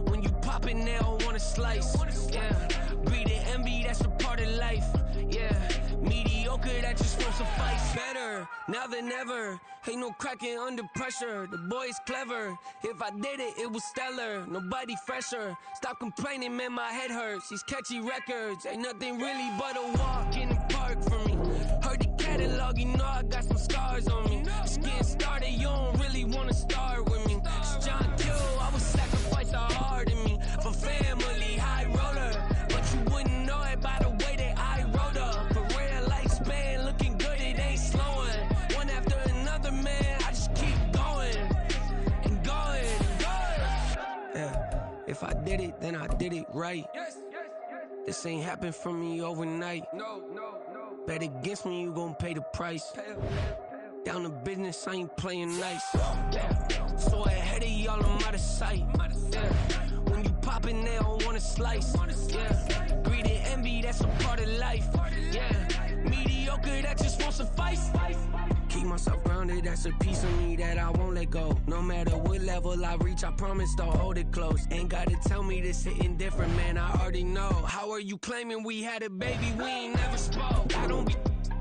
when you pop it, they don't wanna slice. Yeah, greed and envy, that's a part of life. Yeah, mediocre, that just won't suffice. Better now than ever. Ain't no cracking under pressure. The boy's clever. If I did it, it was stellar. Nobody fresher. Stop complaining, man, my head hurts. These catchy records ain't nothing really but a walk in the park for me. Heard the catalog, you know I got some scars on me. Just getting started, you don't really wanna start with me. It's John Q, I would sacrifice a heart in me for family, high roller. But you wouldn't know it by the way that I wrote up. Career lifespan looking good, it ain't slowing. One after another, man, I just keep going and going and going. Yeah, if I did it, then I did it right. This ain't happened for me overnight. No. Bet against me, you gon' pay the price. Down to business, I ain't playing nice. Yeah, so ahead of y'all, I'm out of sight. Yeah, when you poppin', they don't wanna slice. Yeah, greed and envy, that's a part of life. Yeah, mediocre, that just won't suffice. Keep myself grounded, that's a piece of me that I won't let go. No matter what level I reach, I promise to hold it close. Ain't gotta tell me this hitting different, man, I already know. How are you claiming we had a baby, we ain't never spoke? I don't be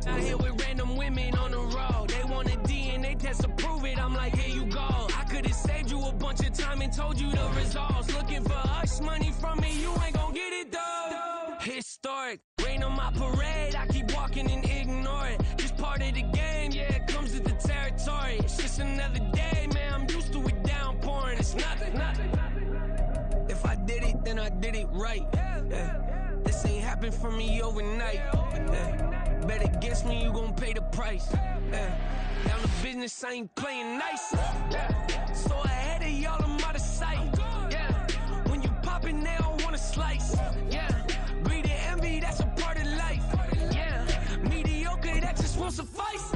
out here with random women on the road. They want a DNA test to prove it, I'm like, here you go. I could've saved you a bunch of time and told you the results. Looking for hush money from me, you ain't gon' get it though. Historic, rain on my parade, I keep walking and ignore it. Just part of the game, yeah, it comes with the territory. It's just another day, man, I'm used to it downpouring. It's nothing. If I did it, then I did it right. Yeah. This ain't happened for me overnight. Yeah. Bet against me, you gon' pay the price. Yeah. Down to business, I ain't playing nice. Yeah. So ahead of y'all, I'm out of sight. Yeah. When you poppin', they don't wanna slice. Yeah. Greed and envy, that's a part of life. Yeah. Mediocre, that just won't suffice.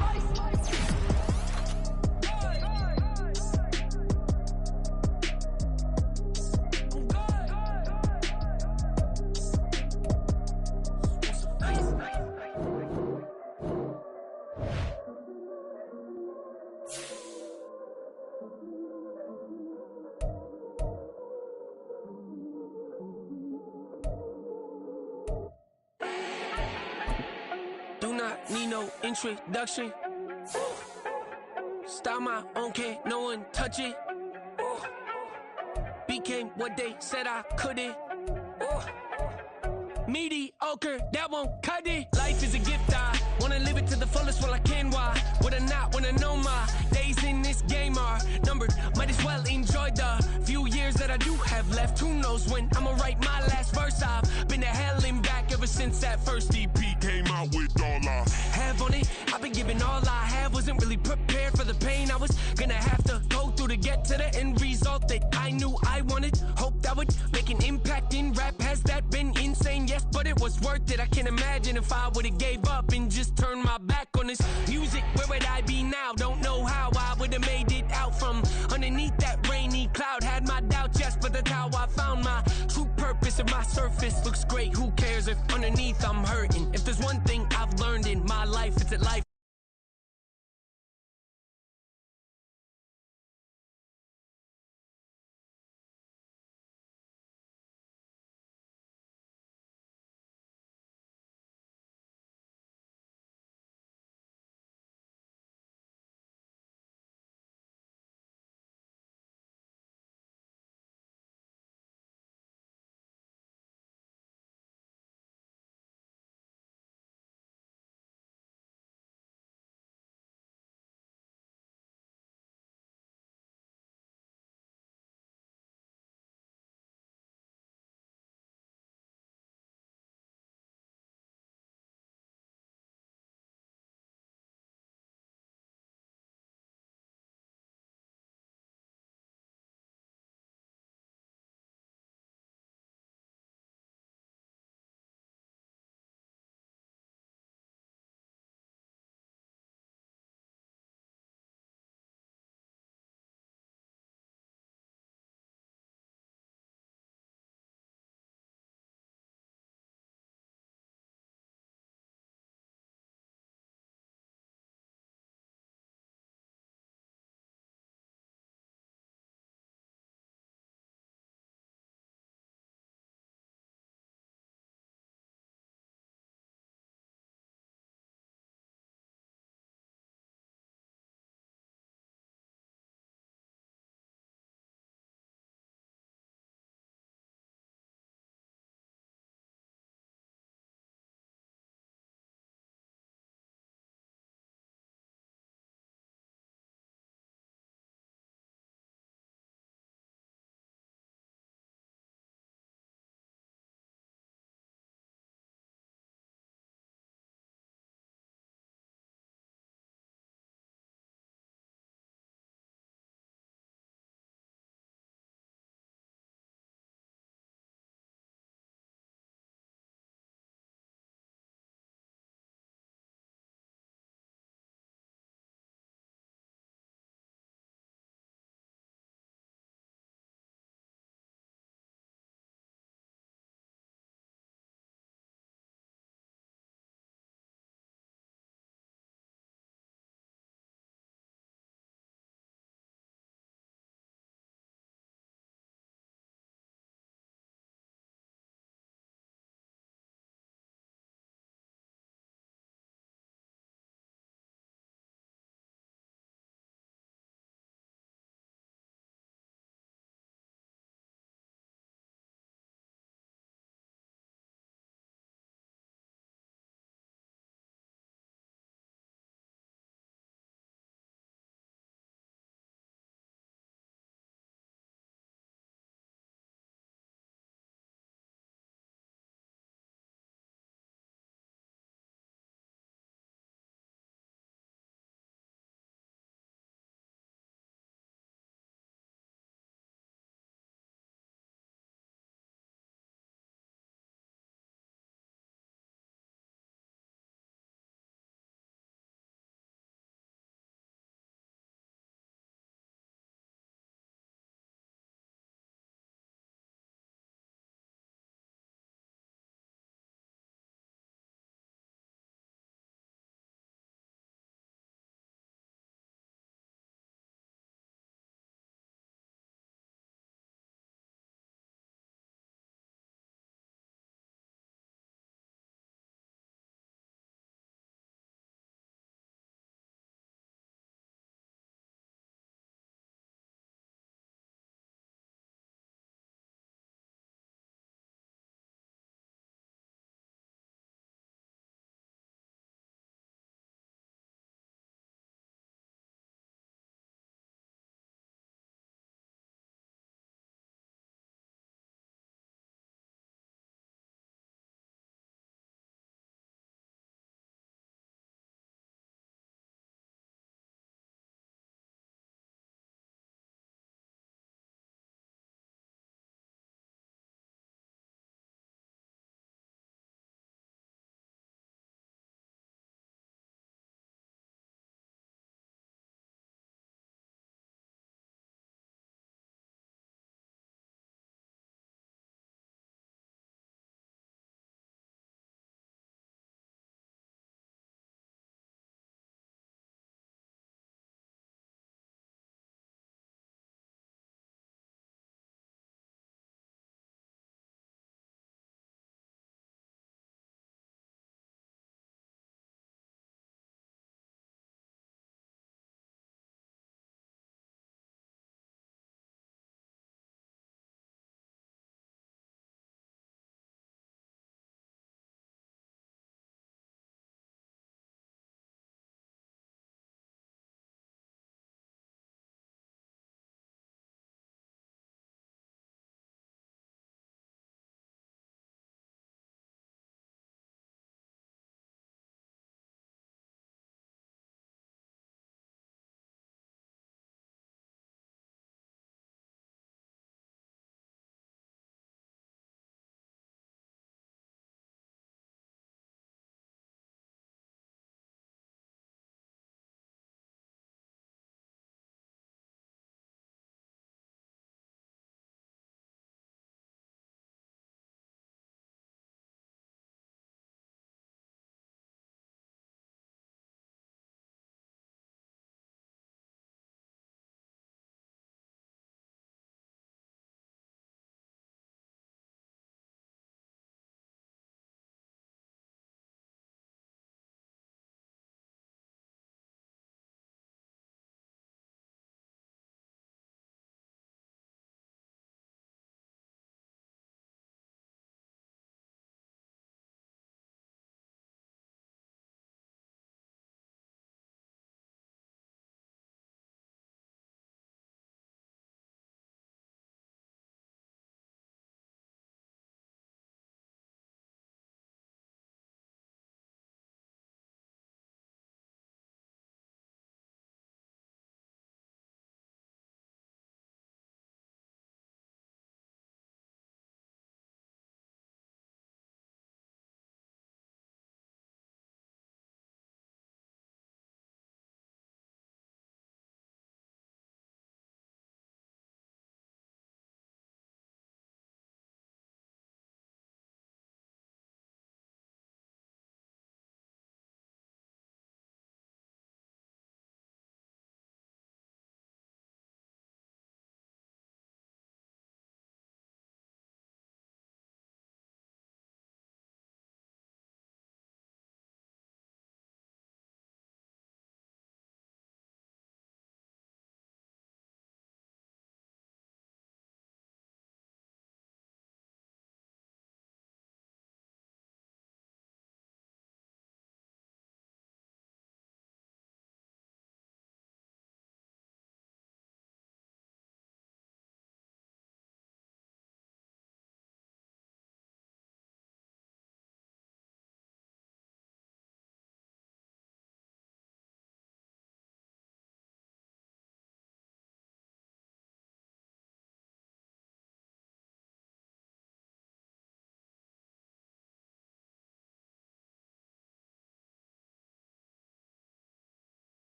Do not need no introduction. Style my own, can't no one touch it. Became what they said I couldn't. Mediocre, that won't cut it. Life is a gift, I wanna live it to the fullest while I can. Why would I not wanna know my days in this game are numbered? Might as well enjoy the few years that I do have left. Who knows when I'ma write my last verse? I've been to hell and back ever since that first EP came out with all I have on it. I've been giving all I have, wasn't really prepared for the pain I was gonna have to go through to get to the end result that I knew I wanted. Hope that would make an impact in rap. Has that been insane? Yes, but it was worth it. I can't imagine if I would've gave up and just turned my back on this music. Where would I be now? Don't know how I would've made it out from underneath that rainy cloud. Had my doubts, yes, but that's how I found my true purpose. If my surface looks great, who cares if underneath I'm hurting? If there's one thing I've learned in my life, it's that life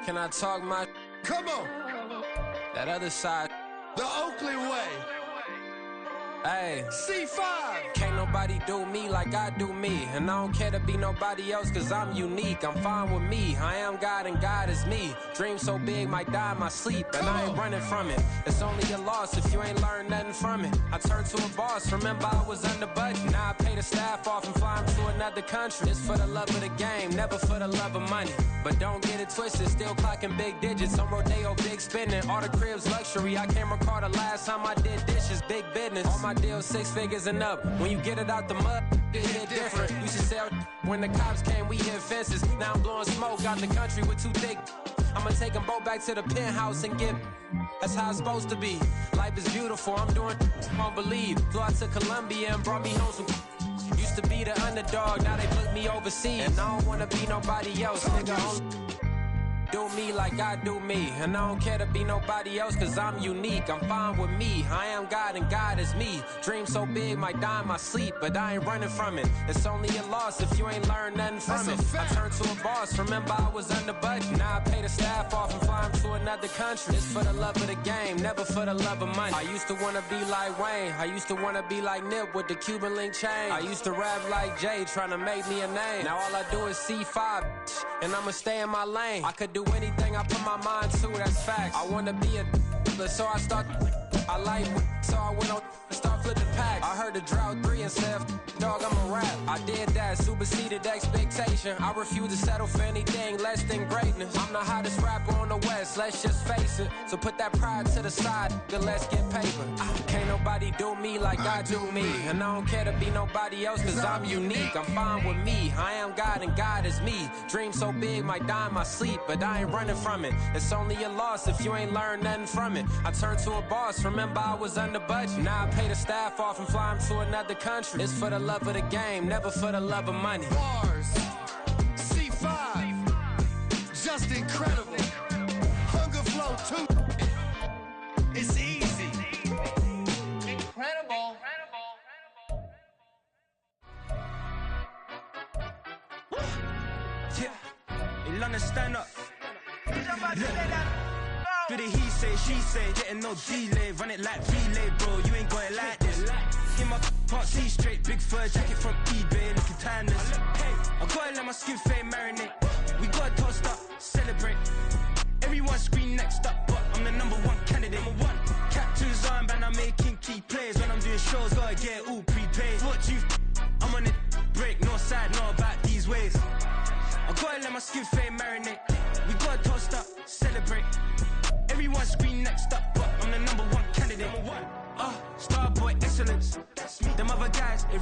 Can I talk my? Come on. That other side? The Oakland way. Hey. C5. Can't nobody do me like I do me. And I don't care to be nobody else cause I'm unique. I'm fine with me. I am God and God is me. Dream so big might die in my sleep. And I ain't running from it. It's only a loss if you ain't learned nothing from it. I turned to a boss. Remember I was under budget. Now I pay the staff off and fly them to another country. It's for the love of the game, never for the love of money. But don't get it twisted, still clocking big digits. On Rodeo, big spending. All the cribs luxury. I can't recall the last time I did dishes. Big business. All my deals 6 figures and up. When you get it out the mud, it hit different. Used to sell when the cops came, we hit fences. Now I'm blowing smoke out the country with 2 thick. I'ma take them both back to the penthouse and get. That's how it's supposed to be. Life is beautiful, I'm doing won't believe. Flew out to Colombia and brought me home some. Used to be the underdog, now they put me overseas. And I don't wanna be nobody else, nigga. Do me like I do me. And I don't care to be nobody else cause I'm unique. I'm fine with me. I am God and God is me. Dream so big might die in my sleep, but I ain't running from it. It's only a loss if you ain't learned nothing from it. I turned to a boss. Remember I was under budget. Now I pay the staff off and fly them to another country. It's for the love of the game, never for the love of money. I used to wanna be like Wayne. I used to wanna be like Nip with the Cuban link chain. I used to rap like Jay, trying to make me a name. Now all I do is C5, and I'ma stay in my lane. I could do anything I put my mind to, that's facts. I wanna be a so I start. I like so I went on and start flipping packs. I heard the drought 3 and said, dog, I'm a rap. I did that, superseded expectation. I refuse to settle for anything less than greatness. I'm the hottest rapper on the West, let's just face it. So put that pride to the side, then let's get paper. Can't nobody do me like I do me. And I don't care to be nobody else cause I'm unique. I'm fine with me. I am God and God is me. Dream so big might die in my sleep, but I ain't running from it. It's only a loss if you ain't learned nothing from it. I turned to a boss. Remember I was under budget. Now I pay the staff off and fly them to another country. It's for the love of the game, never for the love of money. Bars. C5. Just incredible. Hunger flow too. It's easy. Incredible. Yeah, in London, stand up. Do the he say, she say, getting no delay, run it like relay, bro. You ain't got it like this. In my part, see straight, big fur jacket from eBay, looking timeless. Hey, I gotta let my skin fade marinate. We gotta toast up, celebrate. Everyone scream next up, but I'm the #1 candidate. Captain's armband, I'm making key plays. When I'm doing shows, gotta get it all prepaid. What you? I'm on it, break, no side, know about these ways. I gotta let my skin fade marinate. We gotta toast up, celebrate. Everyone scream next up, but I'm the #1 candidate. Starboy excellence. Them other guys, they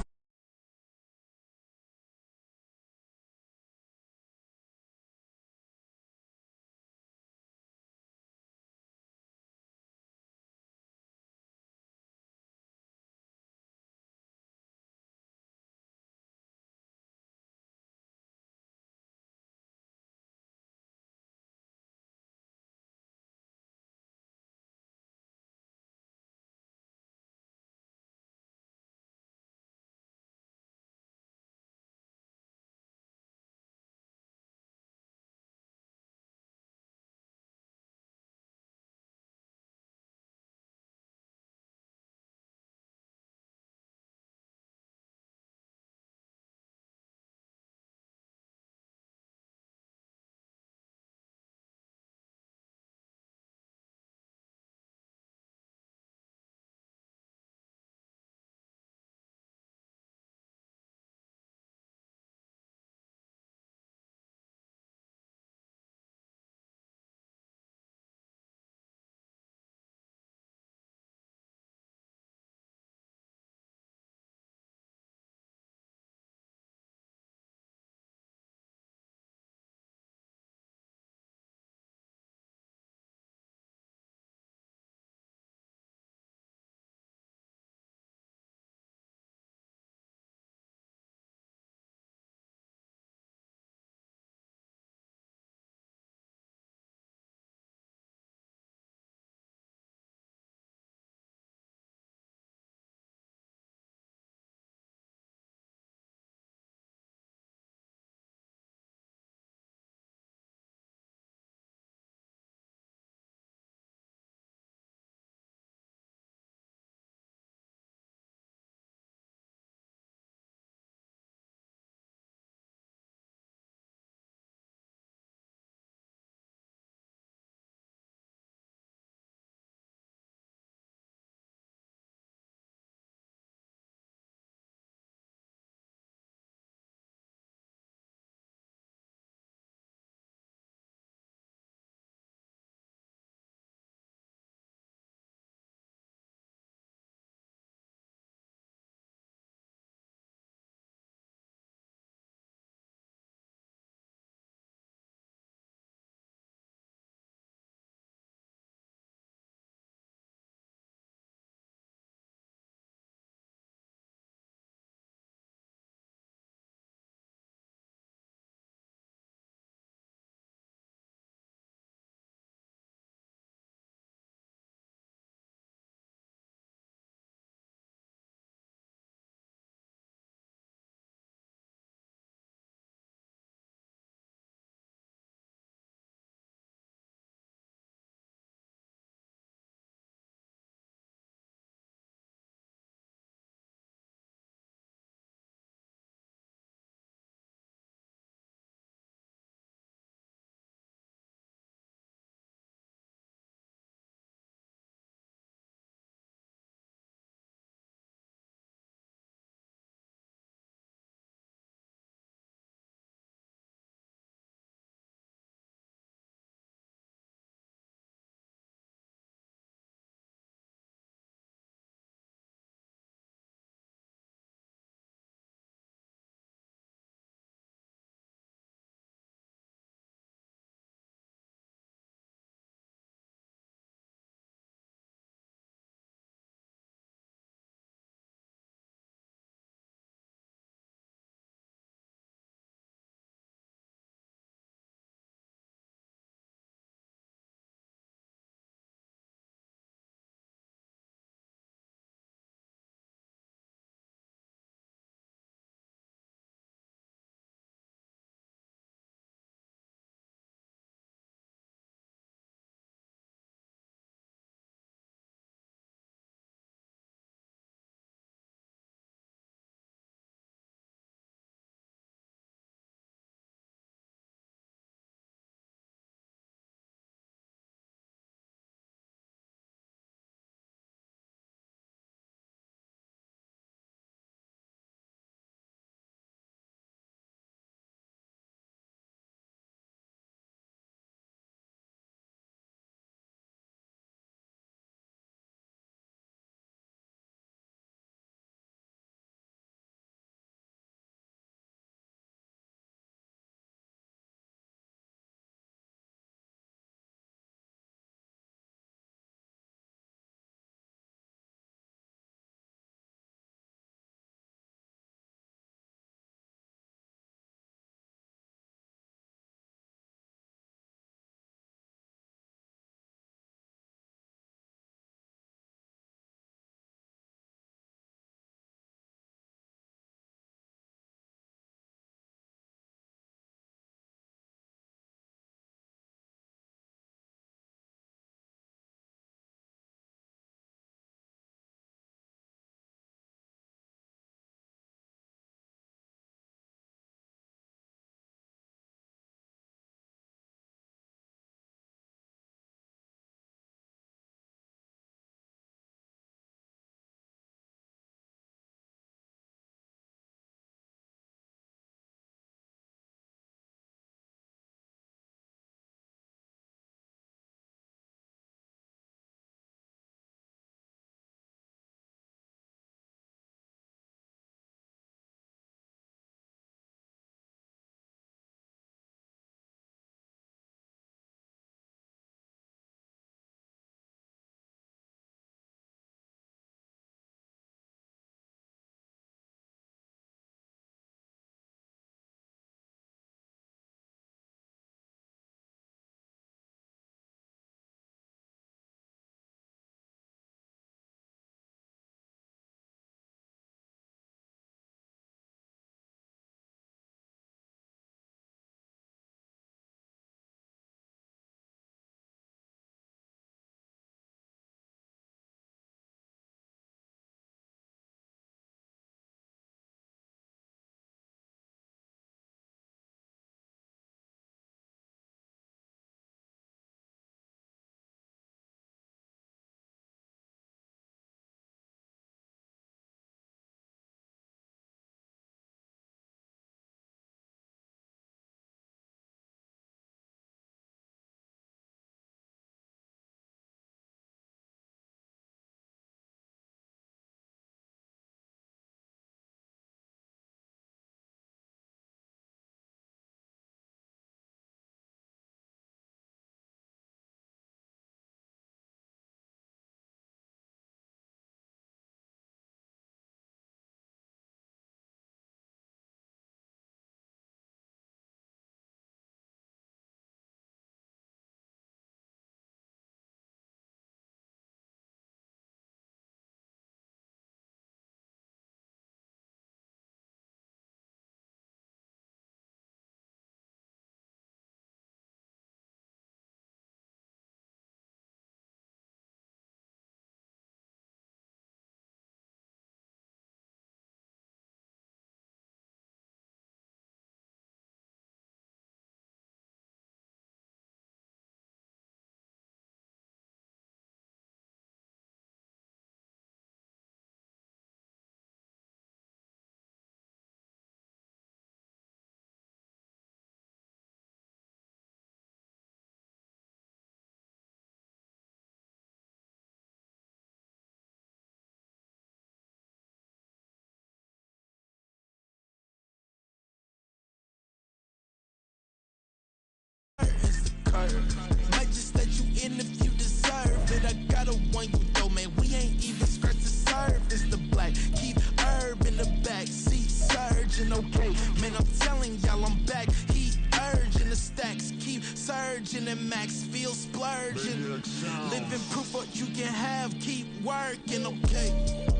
okay. Man, I'm telling y'all I'm back. Heat urging the stacks, keep surging and max feel splurging. Living proof what you can have, keep working, okay.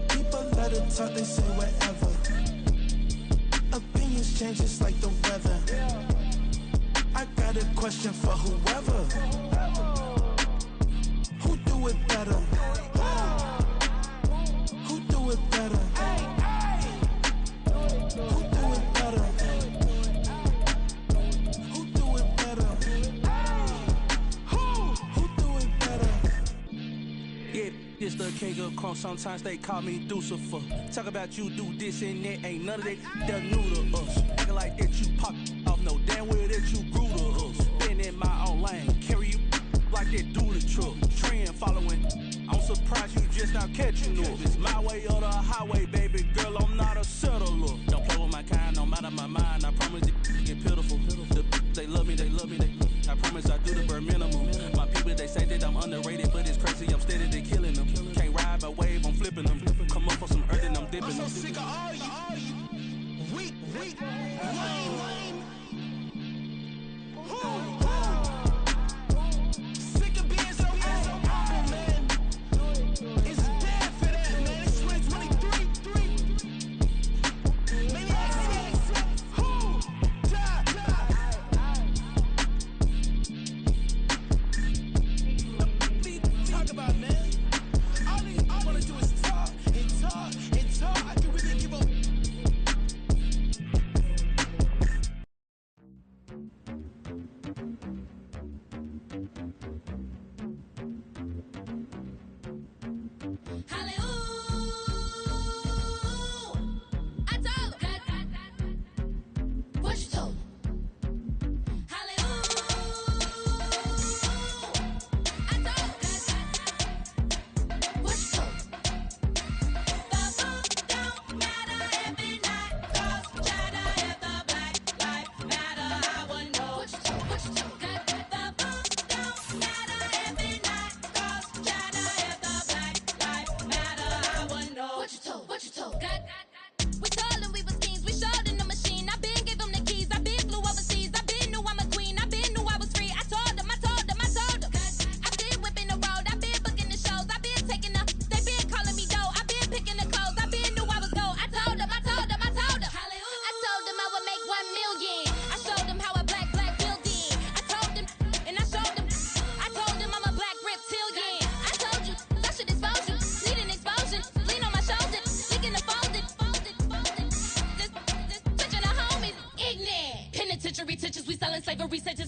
People let it talk, they say whatever. Opinions change just like the weather. I got a question for whoever. Who do it better? Who do it better? Who do it better? Who do it better? Who do it better? Yeah, it's the king of crunk. Sometimes they call me Lucifer. Talk about you do this and that. Ain't none of that. They're new to us. Acting like that you pop off. No damn well that you grew to us. Been in my own lane. Carry you like that do the truck. Trend following. I'm surprised you just not catching up. It's my way or the highway, baby girl. I'm not a settler. Don't play with my kind, no matter my mind. I promise it get pitiful. They love me, they love me. I promise I do the bare minimum. My people, they say that I'm underrated, but it's crazy. I'm steady, they killing them. Can't ride my wave, I'm flipping them. Come up for some earth and I'm dipping them. I'm so sick of all you. Weak, lame. Sick of being so humble, man. It's dead for that, man. It's 2023. Maniacs. Who? Die. Talk about, man. All I wanna do is talk and talk and talk. I can really give up.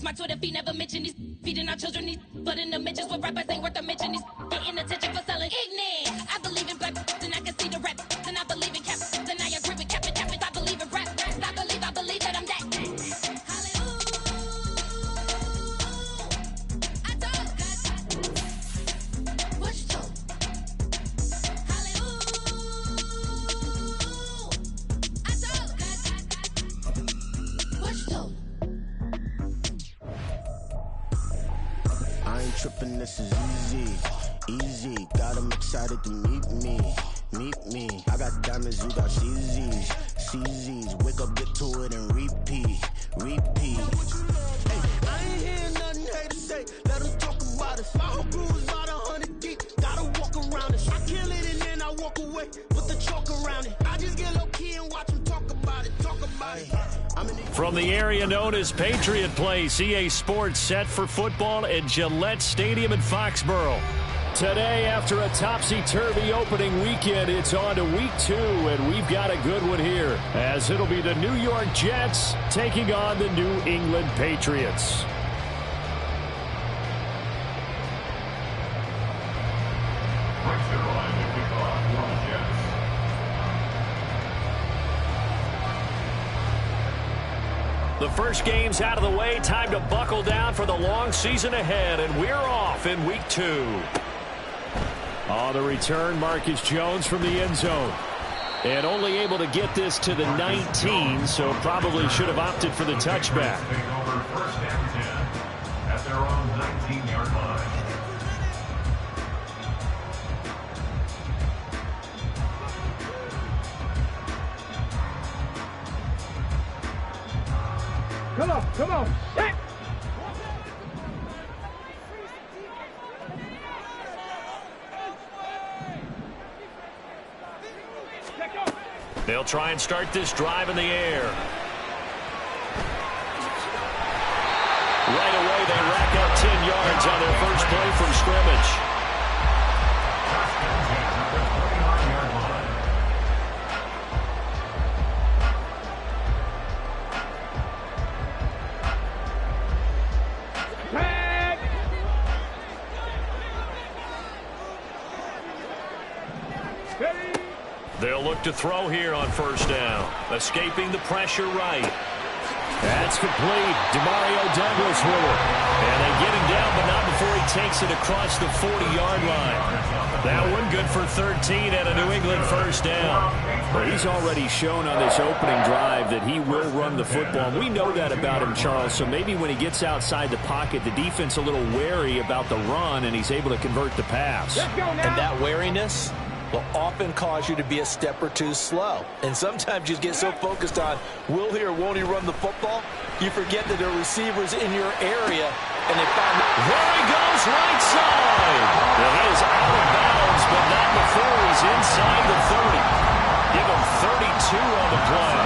My Twitter feed never mention these feeding our children these, but in the mentions with rappers ain't worth a mention. These getting attention for selling ignorant. I believe in black and I can see the rap. And I believe in cap and I agree with cap and I believe in rap. I believe that I'm that. Trippin', this is easy. Got 'em excited to meet me. I got diamonds, you got CZs. Wake up, get to it, and repeat. Hey, I ain't hear nothing haters say. Let 'em talk about us. My whole crew is about 100 deep. Gotta walk around us. I kill it and then I walk away with the chalk around it. I just get low key and watch 'em talk about it. From the area known as Patriot Place, EA Sports set for football at Gillette Stadium in Foxborough. Today, after a topsy-turvy opening weekend, it's on to week 2, and we've got a good one here, as it'll be the New York Jets taking on the New England Patriots. The first game's out of the way. Time to buckle down for the long season ahead, and we're off in week 2. On the return, Marcus Jones from the end zone. And only able to get this to the 19, so probably should have opted for the touchback. First and 10 at their own 19-yard line. Come on, come on. Hey. They'll try and start this drive in the air. Right away, they rack up 10 yards on their first play from scrimmage. They'll look to throw here on first down. Escaping the pressure right. That's complete. Demario Douglas with it. And they get him down, but not before he takes it across the 40-yard line. That one good for 13 and a New England first down. Well, he's already shown on this opening drive that he will run the football. We know that about him, Charles, so maybe when he gets outside the pocket, the defense a little wary about the run, and he's able to convert the pass. And that wariness will often cause you to be a step or two slow. And sometimes you get so focused on will he or won't he run the football, you forget that there are receivers in your area, and they find there he goes right side. Well, he is out of bounds, but not before he's inside the 30. Give him 32 on the play.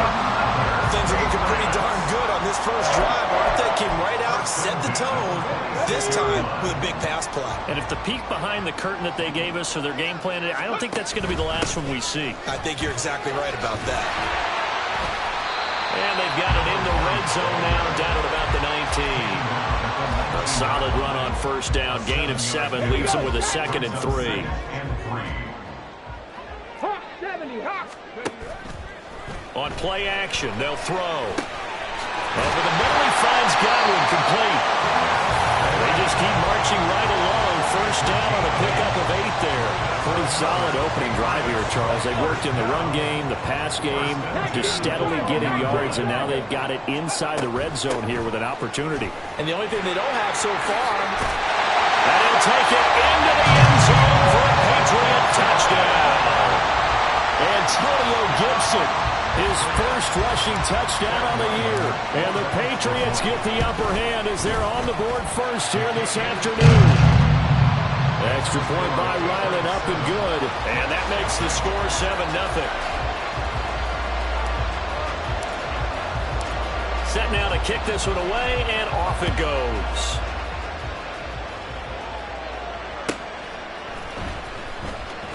Things are looking pretty darn good on this first drive, aren't they? Came right out, set the tone, this time with a big pass play. And if the peek behind the curtain that they gave us for their game plan, I don't think that's going to be the last one we see. I think you're exactly right about that. And they've got it in the red zone now, down at about the 19. A solid run on first down, gain of 7, leaves them with a 2nd and 3. On play action, they'll throw. Over the middle, he finds Godwin, complete. They just keep marching right along. First down on a pickup of 8 there. Pretty solid opening drive here, Charles. They worked in the run game, the pass game, just steadily getting yards, and now they've got it inside the red zone here with an opportunity. And the only thing they don't have so far, and he'll take it into the end zone for a Patriot touchdown. Antonio Gibson, his first rushing touchdown on the year. And the Patriots get the upper hand as they're on the board first here this afternoon. Extra point by Ryland, up and good. And that makes the score 7-0. Set now to kick this one away, and off it goes.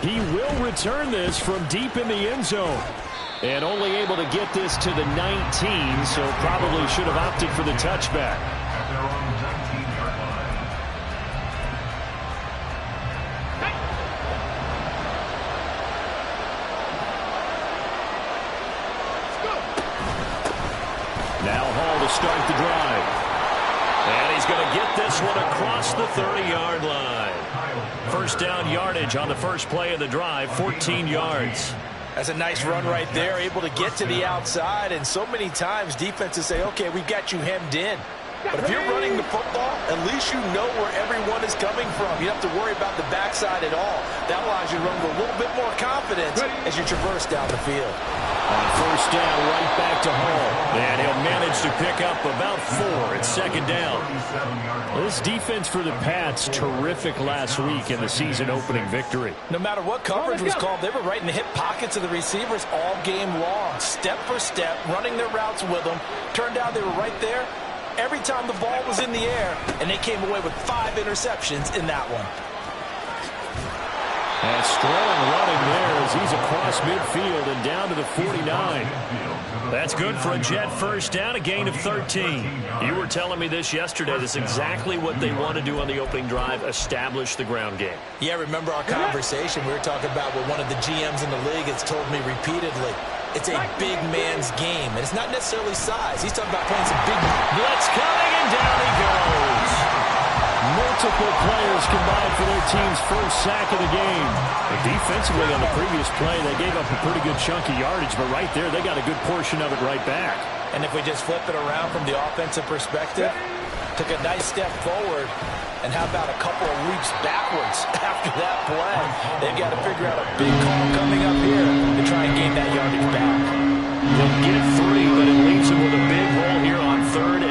He will return this from deep in the end zone. And only able to get this to the 19, so probably should have opted for the touchback. Now Hall to start the drive. And he's going to get this one across the 30-yard line. First down yardage on the first play of the drive, 14 yards. That's a nice run right there, able to get to the outside, and so many times defenses say, okay, we've got you hemmed in. But if you're running the football, at least you know where everyone is coming from. You don't have to worry about the backside at all. That allows you to run with a little bit more confidence as you traverse down the field. On first down, right back to Hall. And he'll manage to pick up about 4. It's 2nd down. This defense for the Pats, terrific last week in the season-opening victory. No matter what coverage was called, they were right in the hip pockets of the receivers all game long. Step for step, running their routes with them. Turned out they were right there every time the ball was in the air, and they came away with 5 interceptions in that one. And Strong running there as he's across midfield and down to the 49. That's good for a Jet first down, a gain of 13. You were telling me this yesterday. That's exactly what they want to do on the opening drive, establish the ground game. Yeah, remember our conversation? We were talking about what one of the GMs in the league has told me repeatedly. It's a big man's game, and it's not necessarily size. He's talking about playing some big blitz coming, and down he goes. Multiple players combined for their team's first sack of the game. But defensively on the previous play, they gave up a pretty good chunk of yardage, but right there, they got a good portion of it right back. And if we just flip it around from the offensive perspective, took a nice step forward, and how about a couple of leaps backwards after that play? They've got to figure out a big call coming up here to try and gain that yardage back. They'll get 3, but it leaves them with a big hole here on 3rd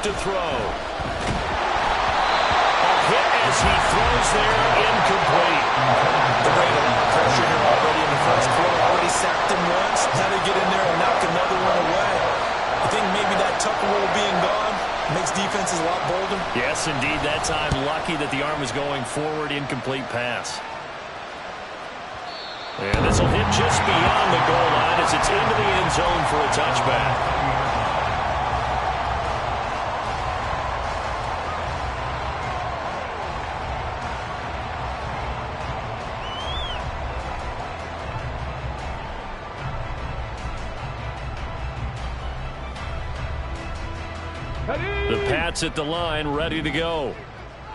to throw. A hit as he throws there, incomplete. They're bringing a lot of pressure here already in the first quarter. Already sacked him once. Now they get in there and knock another one away. I think maybe that Tucker rule being gone makes defenses a lot bolder. Yes, indeed. That time, lucky that the arm was going forward. Incomplete pass. And this will hit just beyond the goal line as it's into the end zone for a touchback. The Pats at the line, ready to go.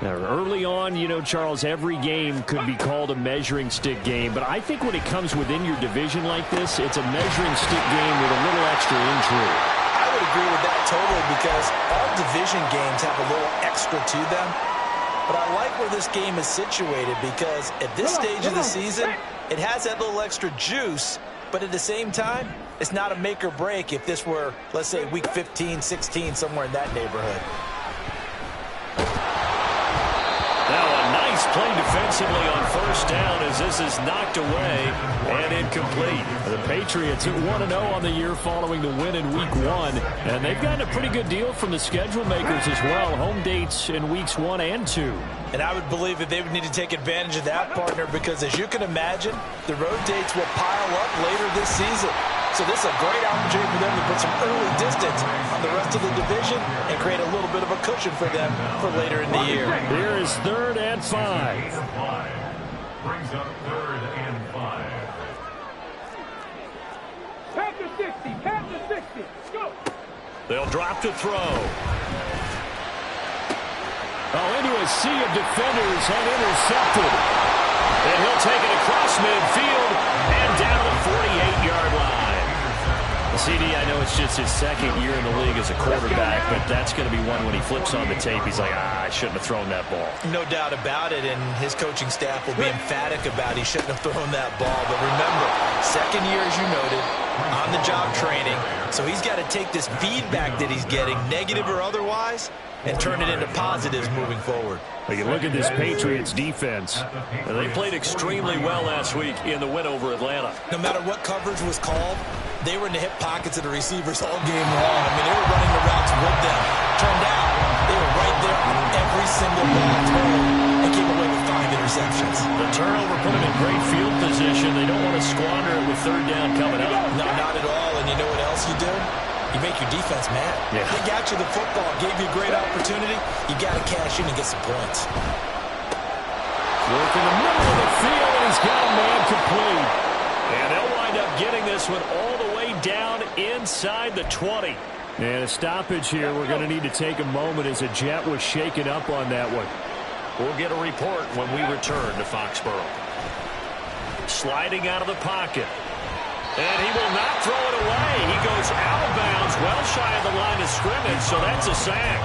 Now, early on, you know, Charles, every game could be called a measuring stick game, but I think when it comes within your division like this, it's a measuring stick game with a little extra intrigue. I would agree with that totally because all division games have a little extra to them. But I like where this game is situated because at this stage of the season, it has that little extra juice, but at the same time, it's not a make or break if this were, let's say, week 15, 16, somewhere in that neighborhood. Now a nice play defensively on first down as this is knocked away and incomplete. The Patriots at 1-0 on the year following the win in week 1. And they've gotten a pretty good deal from the schedule makers as well. Home dates in weeks 1 and 2. And I would believe that they would need to take advantage of that, partner, because as you can imagine, the road dates will pile up later this season. So this is a great opportunity for them to put some early distance on the rest of the division and create a little bit of a cushion for them for later in the year. Here is 3rd and 5. Brings up 3rd and 5. Panther 60, Panther 60, go! They'll drop to throw. Oh, into a sea of defenders and intercepted. And he'll take it across midfield and down the 48-yard line. CD, I know it's just his 2nd year in the league as a quarterback, but that's going to be one when he flips on the tape. He's like, I shouldn't have thrown that ball. No doubt about it, and his coaching staff will be emphatic about he shouldn't have thrown that ball. But remember, 2nd year, as you noted, on-the-job training. So he's got to take this feedback that he's getting, negative or otherwise, and turn it into positives moving forward. Well, you look at this Patriots defense. They played extremely well last week in the win over Atlanta. No matter what coverage was called, they were in the hip pockets of the receivers all game long. I mean, they were running the routes with them. Turned out, they were right there on every single ball thrown and came away with 5 interceptions. The turnover put them in great field position. They don't want to squander it with 3rd down coming up. No, not at all. And you know what else you do? You make your defense mad. Yeah. They got you the football, gave you a great opportunity. You got to cash in and get some points. Work in the middle of the field, and he's got a man complete. And they'll wind up getting this one all the way down inside the 20. And a stoppage here. We're going to need to take a moment as a jet was shaken up on that one. We'll get a report when we return to Foxborough. Sliding out of the pocket. And he will not throw it away. He goes out of bounds, well shy of the line of scrimmage, so that's a sack.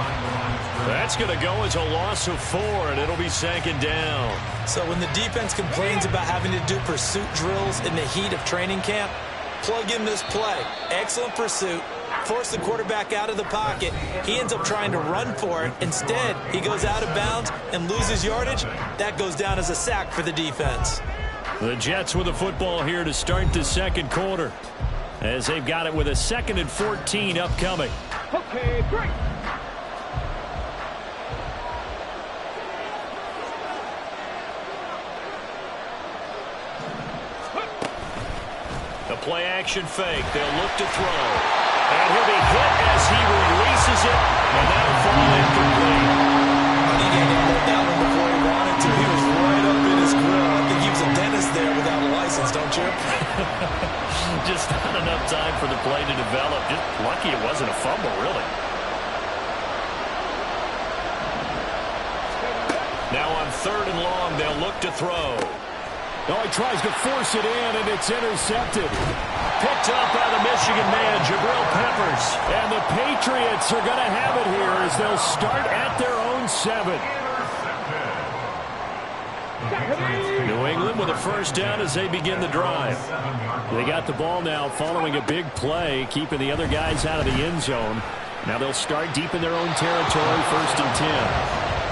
That's going to go as a loss of 4, and it'll be 2nd down. So when the defense complains about having to do pursuit drills in the heat of training camp, plug in this play. Excellent pursuit. Force the quarterback out of the pocket. He ends up trying to run for it. Instead, he goes out of bounds and loses yardage. That goes down as a sack for the defense. The Jets with the football here to start the 2nd quarter, as they've got it with a 2nd and 14 upcoming. Okay, great. The play action fake. They'll look to throw. And he'll be hit as he releases it, and that'll fall incomplete. He got that one before he wanted to. He was right up in his grill. I think he was a dentist there without a license, don't you? Just not enough time for the play to develop. Just lucky it wasn't a fumble, really. Now on 3rd and long, they'll look to throw. Oh, he tries to force it in, and it's intercepted. Picked up by the Michigan man, Jabril Peppers. And the Patriots are going to have it here as they'll start at their own 7. New England with a first down as they begin the drive. They got the ball now following a big play, keeping the other guys out of the end zone. Now they'll start deep in their own territory, 1st and 10.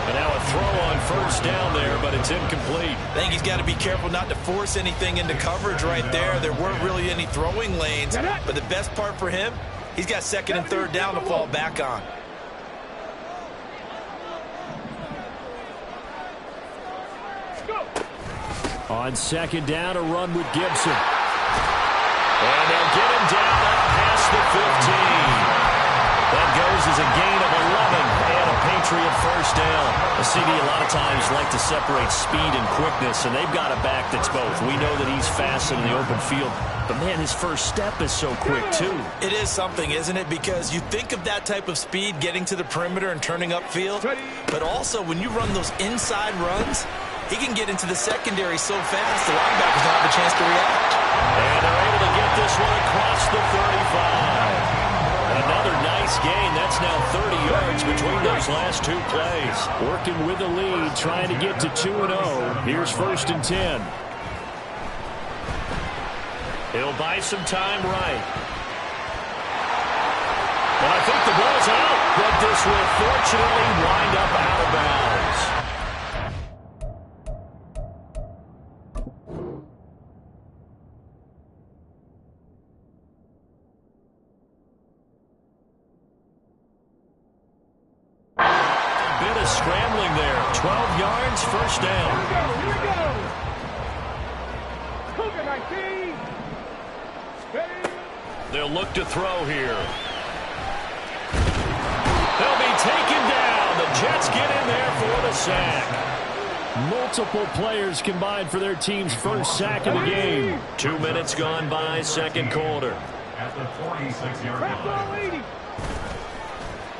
And now a throw on 1st down there, but it's incomplete. I think he's got to be careful not to force anything into coverage right there. There weren't really any throwing lanes, but the best part for him, he's got 2nd and 3rd down to fall back on. On 2nd down, a run with Gibson. And they'll get him down up past the 15. That goes as a gain of 11 and a Patriot 1st down. The CD a lot of times like to separate speed and quickness, and they've got a back that's both. We know that he's fast in the open field, but man, his first step is so quick too. It is something, isn't it? Because you think of that type of speed getting to the perimeter and turning upfield, but also when you run those inside runs, he can get into the secondary so fast the linebackers don't have a chance to react. And they're able to get this one across the 35. Another nice gain. That's now 30 yards between those last 2 plays. Working with the lead, trying to get to 2-0. Here's 1st and 10. He'll buy some time right. But I think the ball's out, but this will fortunately wind up out of bounds. Scrambling there. 12 yards, 1st down. Here we go. Cougar 19. They'll look to throw here. They'll be taken down. The Jets get in there for the sack. Multiple players combined for their team's 1st sack of the game. 2 minutes gone by, 2nd quarter. At the 46-yard line.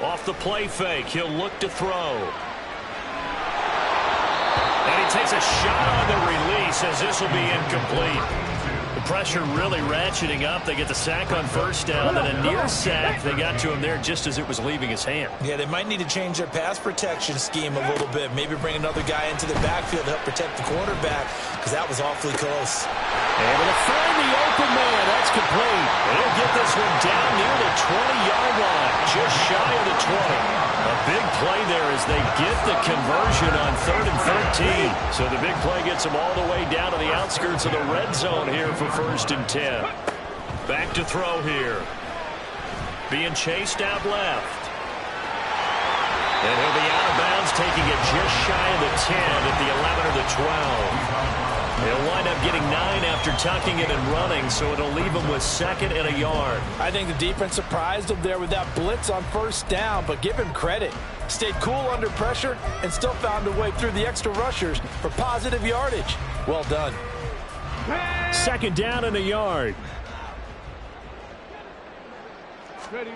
Off the play fake, he'll look to throw. And he takes a shot on the release as this will be incomplete. The pressure really ratcheting up. They get the sack on 1st down, and a near sack. They got to him there just as it was leaving his hand. Yeah, they might need to change their pass protection scheme a little bit. Maybe bring another guy into the backfield to help protect the quarterback, because that was awfully close. Able to find the open man. That's complete. And he'll get this one down near the 20-yard line, just shy of the 20. A big play there as they get the conversion on 3rd and 13. So the big play gets them all the way down to the outskirts of the red zone here for 1st and 10. Back to throw here. Being chased out left. And he'll be out of bounds, taking it just shy of the 10 at the 11 or the 12. He'll wind up getting 9 after tucking it and running, so it'll leave him with 2nd and a yard. I think the defense surprised him there with that blitz on 1st down, but give him credit. Stayed cool under pressure and still found a way through the extra rushers for positive yardage. Well done. 2nd down and a yard. Ready.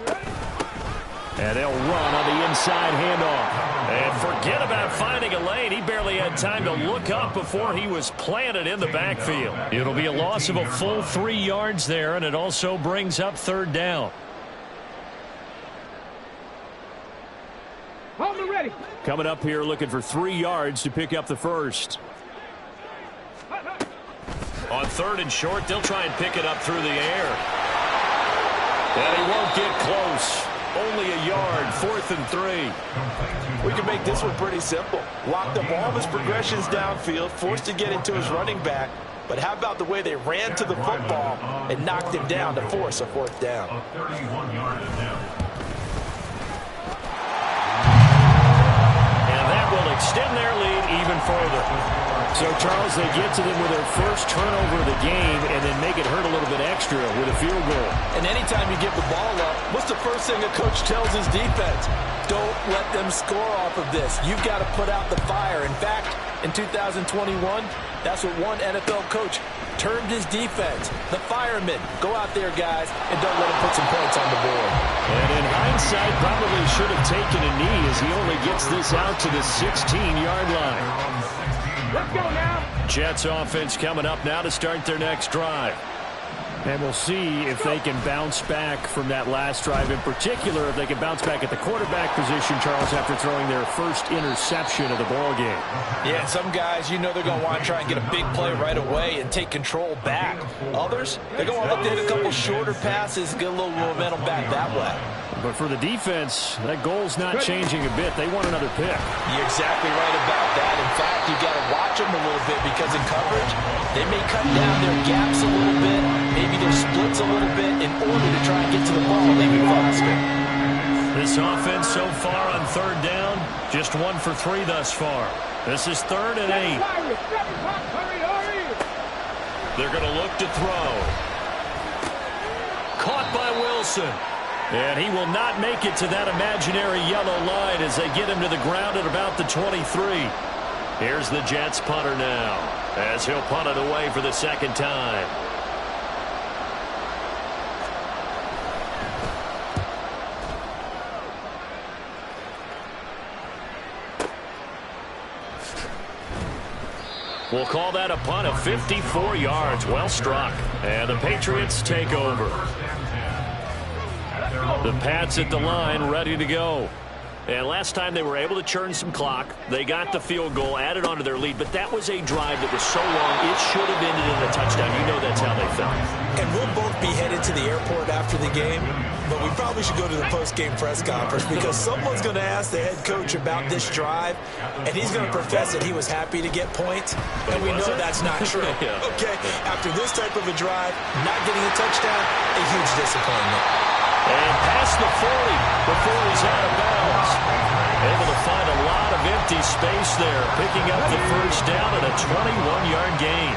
And they'll run on the inside handoff. And forget about finding a lane. He barely had time to look up before he was planted in the backfield. It'll be a loss of a full 3 yards there, and it also brings up 3rd down. Hold ready. Coming up here looking for 3 yards to pick up the 1st. On 3rd and short, they'll try and pick it up through the air. And he won't get close. Only a yard, 4th and 3. We can make this one pretty simple. Locked up all of his progressions downfield, forced to get into his running back. But how about the way they ran to the football and knocked him down to force a 4th down? A 31-yard attempt. And that will extend their lead even further. So, Charles, they get to them with their 1st turnover of the game and then make it hurt a little bit extra with a field goal. And anytime you give the ball up, what's the first thing a coach tells his defense? Don't let them score off of this. You've got to put out the fire. In fact, in 2021, that's what one NFL coach termed his defense. The firemen. Go out there, guys, and don't let them put some points on the board. And in hindsight, probably should have taken a knee as he only gets this out to the 16-yard line. Let's go now. Jets offense coming up now to start their next drive. And we'll see if they can bounce back from that last drive. In particular, if they can bounce back at the quarterback position, Charles, after throwing their 1st interception of the ball game. Yeah, and some guys, you know they're going to want to try and get a big play right away and take control back. Others, they're going to look to hit a couple shorter passes, get a little momentum back that way. But for the defense, that goal's not changing a bit. They want another pick. You're exactly right about that. In fact, you've got to watch them a little bit because in coverage, they may cut down their gaps a little bit, maybe their splits a little bit in order to try and get to the ball maybe faster. This offense so far on third down, just 1 for 3 thus far. This is 3rd and 8. They're going to look to throw. Caught by Wilson. And he will not make it to that imaginary yellow line as they get him to the ground at about the 23. Here's the Jets punter now as he'll punt it away for the second time. We'll call that a punt of 54 yards. Well struck. And the Patriots take over. The Pats at the line, ready to go. And last time they were able to churn some clock. They got the field goal, added onto their lead, but that was a drive that was so long, it should have ended in a touchdown. You know that's how they felt. And we'll both be headed to the airport after the game, but we probably should go to the post-game press conference because someone's going to ask the head coach about this drive, and he's going to profess that he was happy to get points, and we know that's not true. Okay, after this type of a drive, not getting a touchdown, a huge disappointment. And past the 40 before he's out of bounds. Able to find a lot of empty space there, picking up the first down at a 21-yard gain.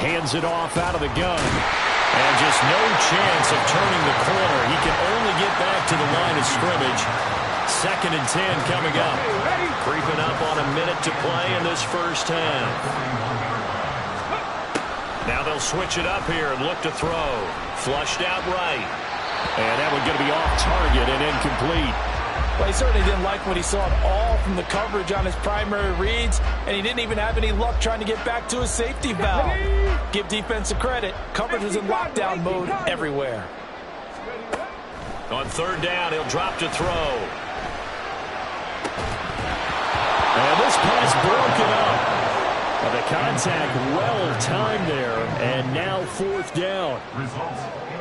Hands it off out of the gun. And just no chance of turning the corner. He can only get back to the line of scrimmage. 2nd and 10 coming up. Creeping up on a minute to play in this first half. Now they'll switch it up here and look to throw. Flushed out right. And that one going to be off target and incomplete. Well, he certainly didn't like what he saw at all from the coverage on his primary reads, and he didn't even have any luck trying to get back to his safety valve. Give defense a credit. Coverage was in lockdown mode everywhere. On 3rd down, he'll drop to throw. And this pass broken up. The contact well-timed there, and now 4th down.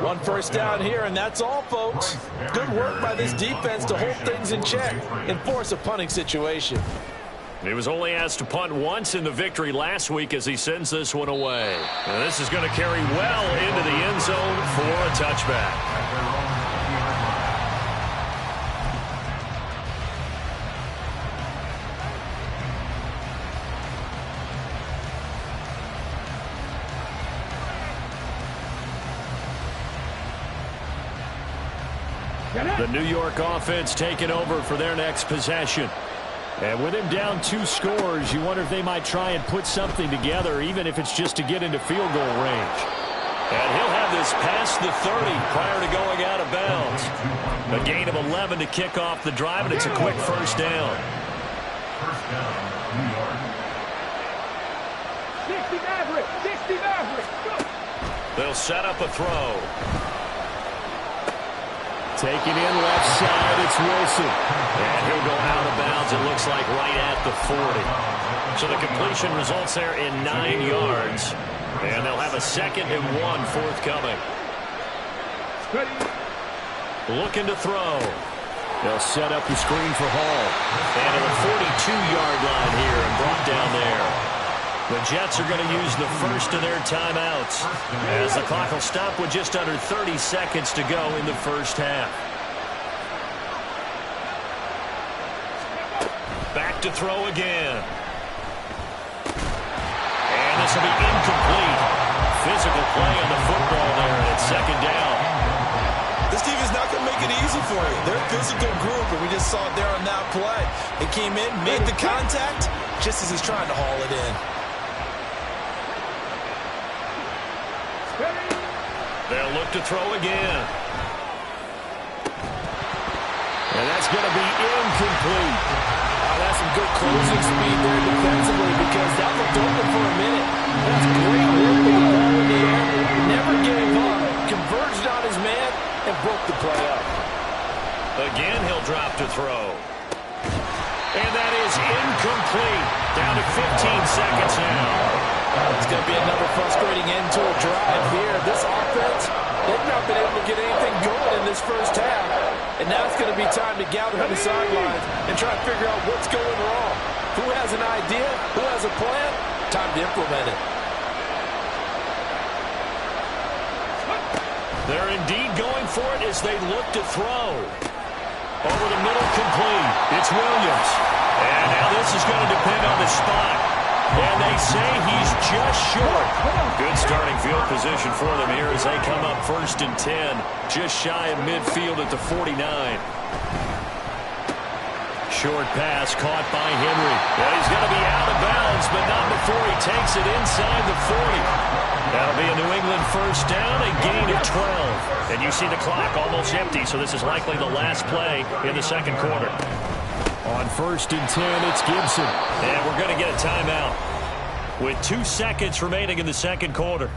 1 first down here, and that's all, folks. Good work by this defense to hold things in check and force a punting situation. He was only asked to punt once in the victory last week as he sends this one away. And this is going to carry well into the end zone for a touchback. The New York offense taking over for their next possession. And with him down 2 scores, you wonder if they might try and put something together, even if it's just to get into field goal range. And he'll have this past the 30 prior to going out of bounds. A gain of 11 to kick off the drive, and it's a quick first down. First down, New York. 60 Maverick! 60 Maverick! Go! They'll set up a throw. Taking in left side, it's Wilson. And he'll go out of bounds, it looks like right at the 40. So the completion results there in 9 yards. And they'll have a 2nd and 1 forthcoming. Looking to throw. They'll set up the screen for Hall. And to the 42-yard line here and brought down there. The Jets are going to use the first of their timeouts as the clock will stop with just under 30 seconds to go in the first half. Back to throw again. And this will be incomplete. Physical play on the football there, and it's 2nd down. This team is not going to make it easy for you. They're a physical group, and we just saw it there on that play. It came in, made the contact, just as he's trying to haul it in. They'll look to throw again. And that's going to be incomplete. That's some good closing speed there defensively because that looked open for a minute. That's great work with the ball in the air. Never gave up. Converged on his man and broke the play up. Again, he'll drop to throw. And that is incomplete. Down to 15 seconds now. He's going to be another frustrating end to a drive here. This offense, they've not been able to get anything going in this first half. And now it's going to be time to gather on the sidelines and try to figure out what's going wrong. Who has an idea? Who has a plan? Time to implement it. They're indeed going for it as they look to throw. Over the middle, complete. It's Williams. And now this is going to depend on the spot. And they say he's just short. Good starting field position for them here as they come up 1st and 10. Just shy of midfield at the 49. Short pass caught by Henry. And he's going to be out of bounds, but not before he takes it inside the 40. That'll be a New England first down, a gain of 12. And you see the clock almost empty, so this is likely the last play in the second quarter. On 1st and 10, it's Gibson. And we're going to get a timeout with 2 seconds remaining in the second quarter.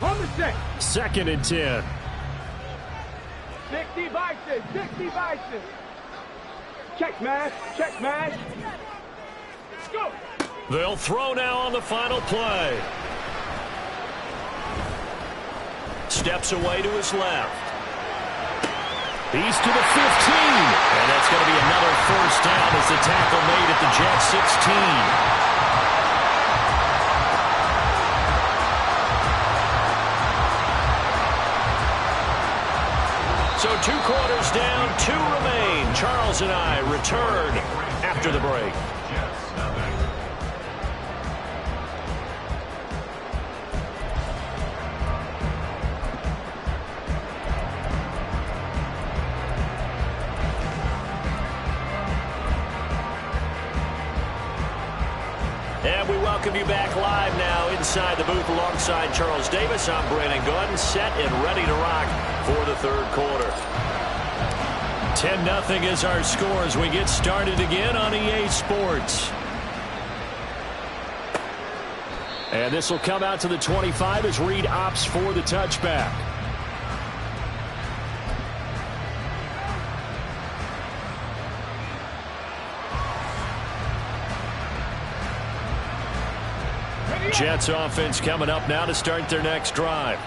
On the check. 2nd and 10. 60 Bison, 60 Bison. Check smash, check smash. Go. They'll throw now on the final play. Steps away to his left. He's to the 15. And that's going to be another first down as the tackle made at the Jets 16. So 2 quarters down, 2 remain. Charles and I return after the break. And we welcome you back live now inside the booth alongside Charles Davis. I'm Brandon Gordon, set and ready to rock for the third quarter. 10-0 is our score as we get started again on EA Sports. And this will come out to the 25 as Reed opts for the touchback. Jets offense coming up now to start their next drive.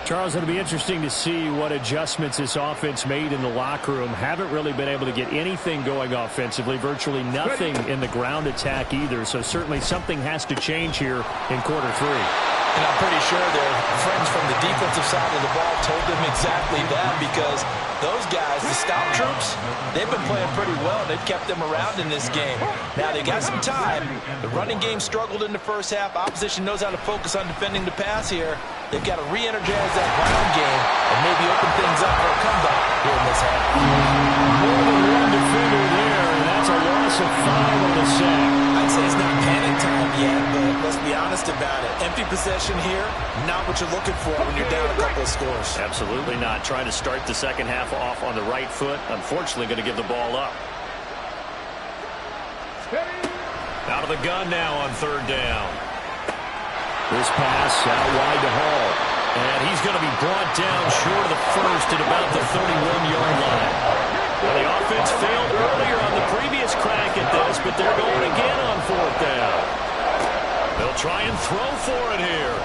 Charles, it'll be interesting to see what adjustments this offense made in the locker room. Haven't really been able to get anything going offensively, virtually nothing in the ground attack either. So certainly something has to change here in quarter 3. And I'm pretty sure their friends from the defensive side of the ball told them exactly that, because those guys, the scout troops, they've been playing pretty well. They've kept them around in this game. Now, they got some time. The running game struggled in the first half. Opposition knows how to focus on defending the pass here. They've got to re-energize that ground game and maybe open things up for a comeback here in this half. More than one defender there, and that's a loss of 5 on the sack. I'd say it's not panic time yet, but let's be honest about it. Empty possession here, not what you're looking for when you're down a couple of scores. Absolutely not. Trying to start the second half off on the right foot. Unfortunately, going to give the ball up. Out of the gun now on 3rd down. This pass out wide to Hall. And he's going to be brought down short of the first at about the 31-yard line. Well, the offense failed earlier on the previous crack at this, but they're going again on 4th down. They'll try and throw for it here.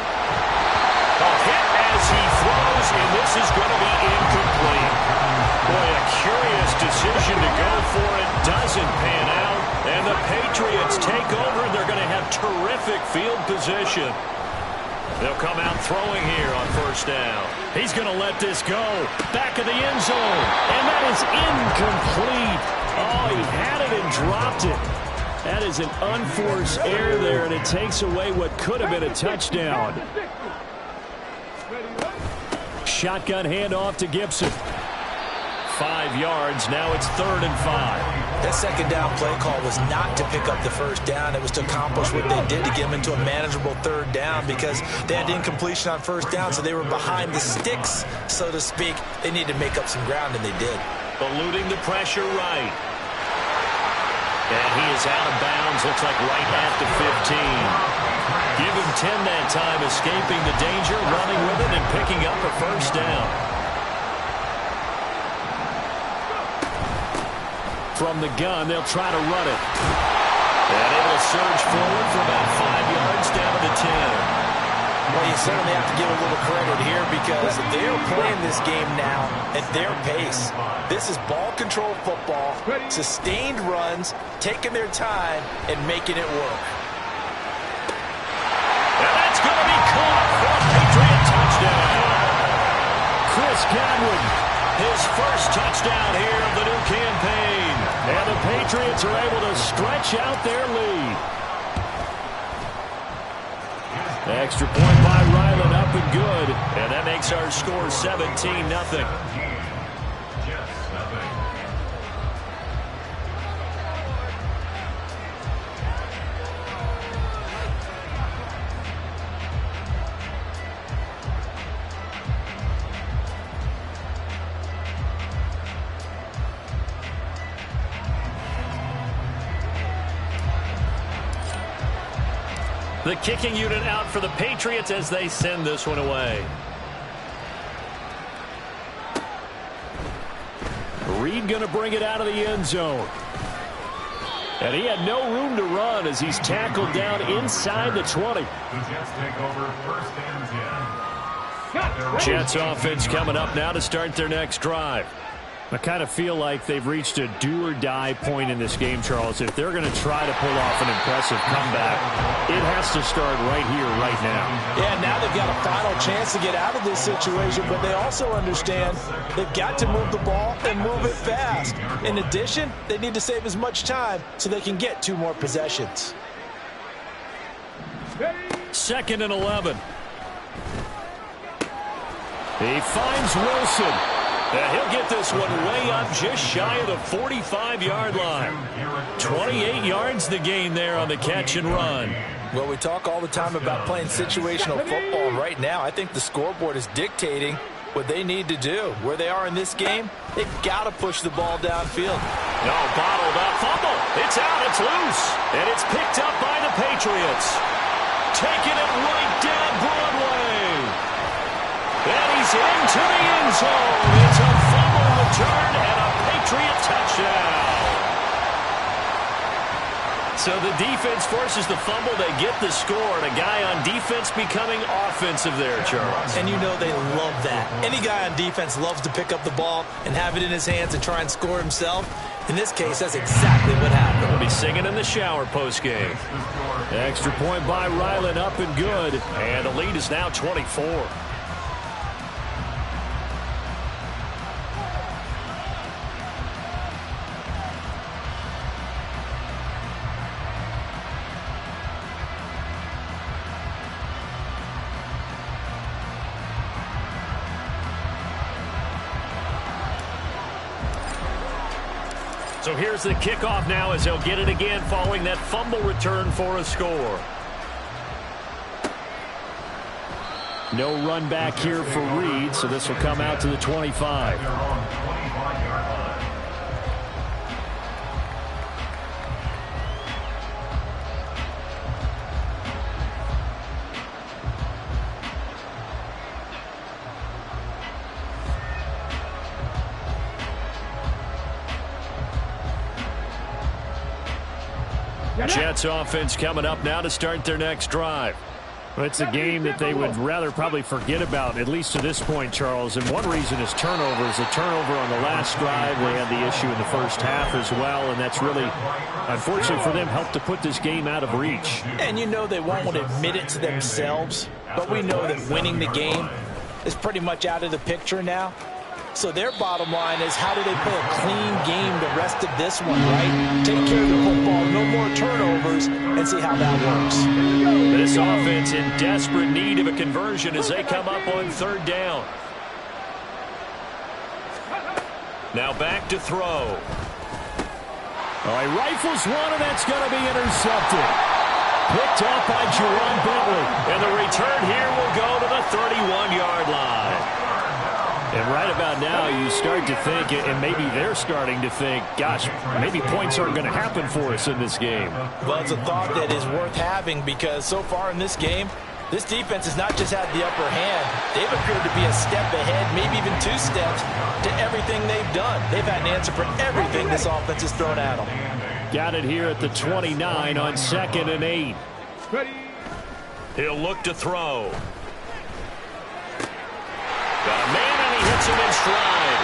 A hit as he throws, and this is going to be incomplete. Boy, a curious decision to go for it. Doesn't pan out. And the Patriots take over. They're going to have terrific field position. They'll come out throwing here on 1st down. He's going to let this go. Back of the end zone. And that is incomplete. Oh, he had it and dropped it. That is an unforced error there, and it takes away what could have been a touchdown. Shotgun handoff to Gibson. 5 yards. Now it's 3rd and 5. That second down play call was not to pick up the first down. It was to accomplish what they did to get them into a manageable 3rd down, because they had incompletion on 1st down, so they were behind the sticks, so to speak. They needed to make up some ground, and they did. Eluding the pressure right. And he is out of bounds. Looks like right at the 15. Give him 10 that time, escaping the danger, running with it, and picking up a 1st down. From the gun, they'll try to run it. And able to surge forward for about 5 yards down to the 10. Well, you certainly have to give a little credit here because they're playing this game now at their pace. This is ball control football, sustained runs, taking their time, and making it work. And that's going to be caught for a Patriot touchdown. Chris Godwin, his first touchdown here of the new campaign. And the Patriots are able to stretch out their lead. Extra point by Ryland, up and good. And that makes our score 17-0. The kicking unit out for the Patriots as they send this one away. Reed going to bring it out of the end zone. And he had no room to run as he's tackled down inside the 20. The Jets take over first and 10. Jets offense coming up now to start their next drive. I kind of feel like they've reached a do-or-die point in this game, Charles. If they're going to try to pull off an impressive comeback, it has to start right here, right now. Yeah, now they've got a final chance to get out of this situation, but they also understand they've got to move the ball and move it fast. In addition, they need to save as much time so they can get 2 more possessions. 2nd and 11. He finds Wilson. He'll get this one way up just shy of the 45-yard line. 28 yards the gain there on the catch and run. Well, we talk all the time about playing situational football. Right now, I think the scoreboard is dictating what they need to do. Where they are in this game, they've got to push the ball downfield. No, bottled up. Fumble. It's out. It's loose. And it's picked up by the Patriots. Taking it right down Broadway. And he's into the end zone. It's a fumble return and a Patriot touchdown. So the defense forces the fumble. They get the score. And a guy on defense becoming offensive there, Charles. And you know they love that. Any guy on defense loves to pick up the ball and have it in his hands and try and score himself. In this case, that's exactly what happened. We'll be singing in the shower postgame. Extra point by Ryland, up and good. And the lead is now 24. So here's the kickoff now as he'll get it again following that fumble return for a score. No run back here for Reed, so this will come out to the 25. Jets offense coming up now to start their next drive. Well, it's a game that they would rather probably forget about, at least to this point, Charles. And one reason is turnovers. A turnover on the last drive. They had the issue in the first half as well, and that's really, unfortunately for them, helped to put this game out of reach. And you know they won't admit it to themselves, but we know that winning the game is pretty much out of the picture now. So their bottom line is, how do they play a clean game the rest of this one, right? Take care of the football, no more turnovers, and see how that works. This offense in desperate need of a conversion as they come up on 3rd down. Now back to throw. All right, rifles one, and that's going to be intercepted. Picked up by Jerron Bentley. And the return here will go to the 31-yard line. And right about now, you start to think, and maybe they're starting to think, gosh, maybe points aren't going to happen for us in this game. Well, it's a thought that is worth having because so far in this game, this defense has not just had the upper hand. They've appeared to be a step ahead, maybe even 2 steps to everything they've done. They've had an answer for everything this offense has thrown at them. Got it here at the 29 on 2nd and 8. He'll look to throw. Got a man, and he hits him in stride.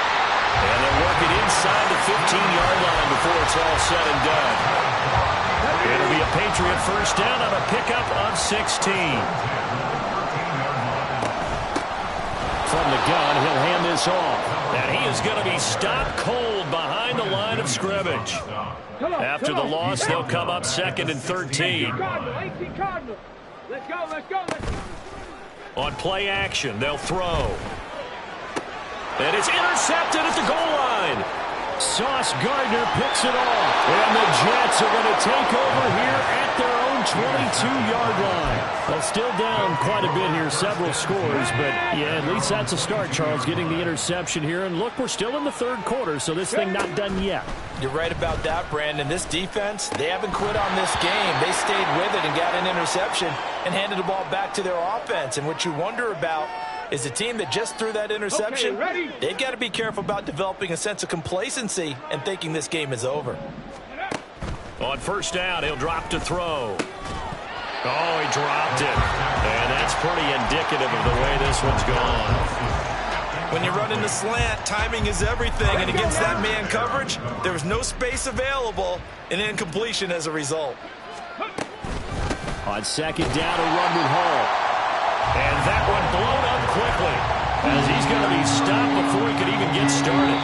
And they'll work it inside the 15-yard line before it's all said and done. It'll be a Patriot first down on a pickup of 16. From the gun, he'll hand this off. And he is going to be stopped cold behind the line of scrimmage. After the loss, they'll come up 2nd and 13. Let's go. On play action, they'll throw. And it's intercepted at the goal line. Sauce Gardner picks it off. And the Jets are going to take over here at their own 22-yard line. Well, still down quite a bit here, several scores. But, yeah, at least that's a start, Charles, getting the interception here. And, look, we're still in the third quarter, so this thing not done yet. You're right about that, Brandon. This defense, they haven't quit on this game. They stayed with it and got an interception and handed the ball back to their offense. And what you wonder about is a team that just threw that interception, they've got to be careful about developing a sense of complacency and thinking this game is over. On first down, he'll drop to throw. Oh, he dropped it. And that's pretty indicative of the way this one's gone. When you're running the slant, timing is everything. And against that man coverage, there was no space available, and incompletion as a result. On second down, a run with Hall. And that one blown up quickly as he's going to be stopped before he could even get started.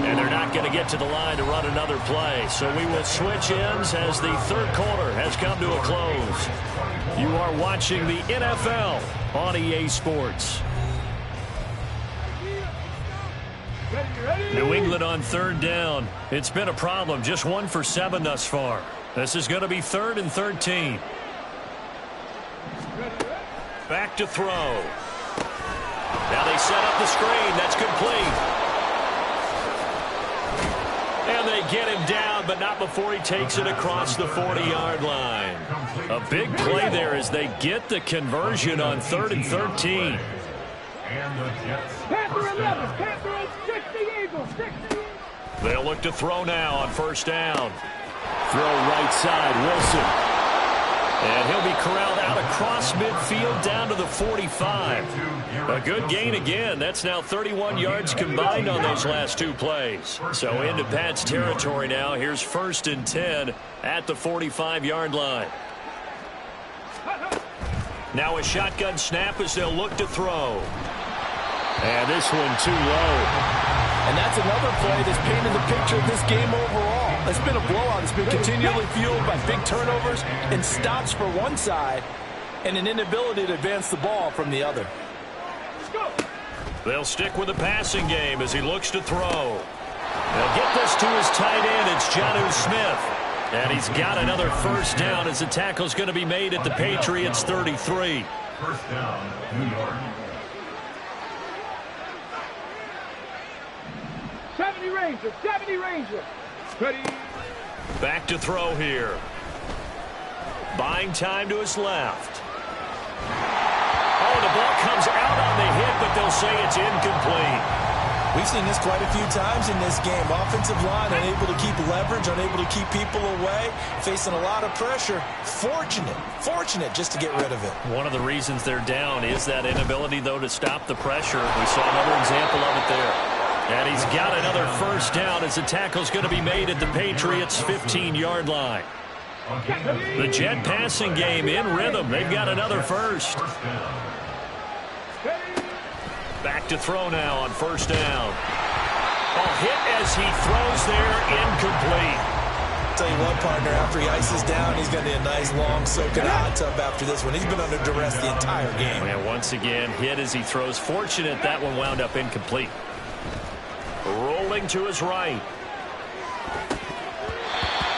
And they're not going to get to the line to run another play. So we will switch ends as the third quarter has come to a close. You are watching the NFL on EA Sports. New England on third down. It's been a problem. Just 1 for 7 thus far. This is going to be 3rd and 13. Back to throw. Now they set up the screen. That's complete. And they get him down, but not before he takes it across the 40-yard line. A big play there as they get the conversion on 3rd and 13. Panther 11, Panther 60 Eagles, 60. They'll look to throw now on first down. Throw right side, Wilson. And he'll be corralled out across midfield down to the 45. A good gain again. That's now 31 yards combined on those last 2 plays. So into Pat's territory now. Here's 1st and 10 at the 45-yard line. Now a shotgun snap as they'll look to throw. And this one too low. And that's another play that's painted the picture of this game overall. It's been a blowout. It's been continually fueled by big turnovers and stops for one side and an inability to advance the ball from the other. They'll stick with the passing game as he looks to throw. They'll get this to his tight end. It's Jonnu Smith. And he's got another first down as the tackle's going to be made at the Patriots' 33. First down, New York. 70 Ranger. Ready. Back to throw here. Buying time to his left. Oh, the ball comes out on the hit, but they'll say it's incomplete. We've seen this quite a few times in this game. Offensive line unable to keep leverage, unable to keep people away, facing a lot of pressure. Fortunate just to get rid of it. One of the reasons they're down is that inability, though, to stop the pressure. We saw another example of it there. And he's got another first down as the tackle's going to be made at the Patriots' 15-yard line. The Jet passing game in rhythm. They've got another first. Back to throw now on first down. A hit as he throws there, incomplete. Tell you what, partner, after he ices down, he's going to need a nice long soak in a hot tub after this one. He's been under duress the entire game. And once again, hit as he throws. Fortunate that one wound up incomplete. Rolling to his right.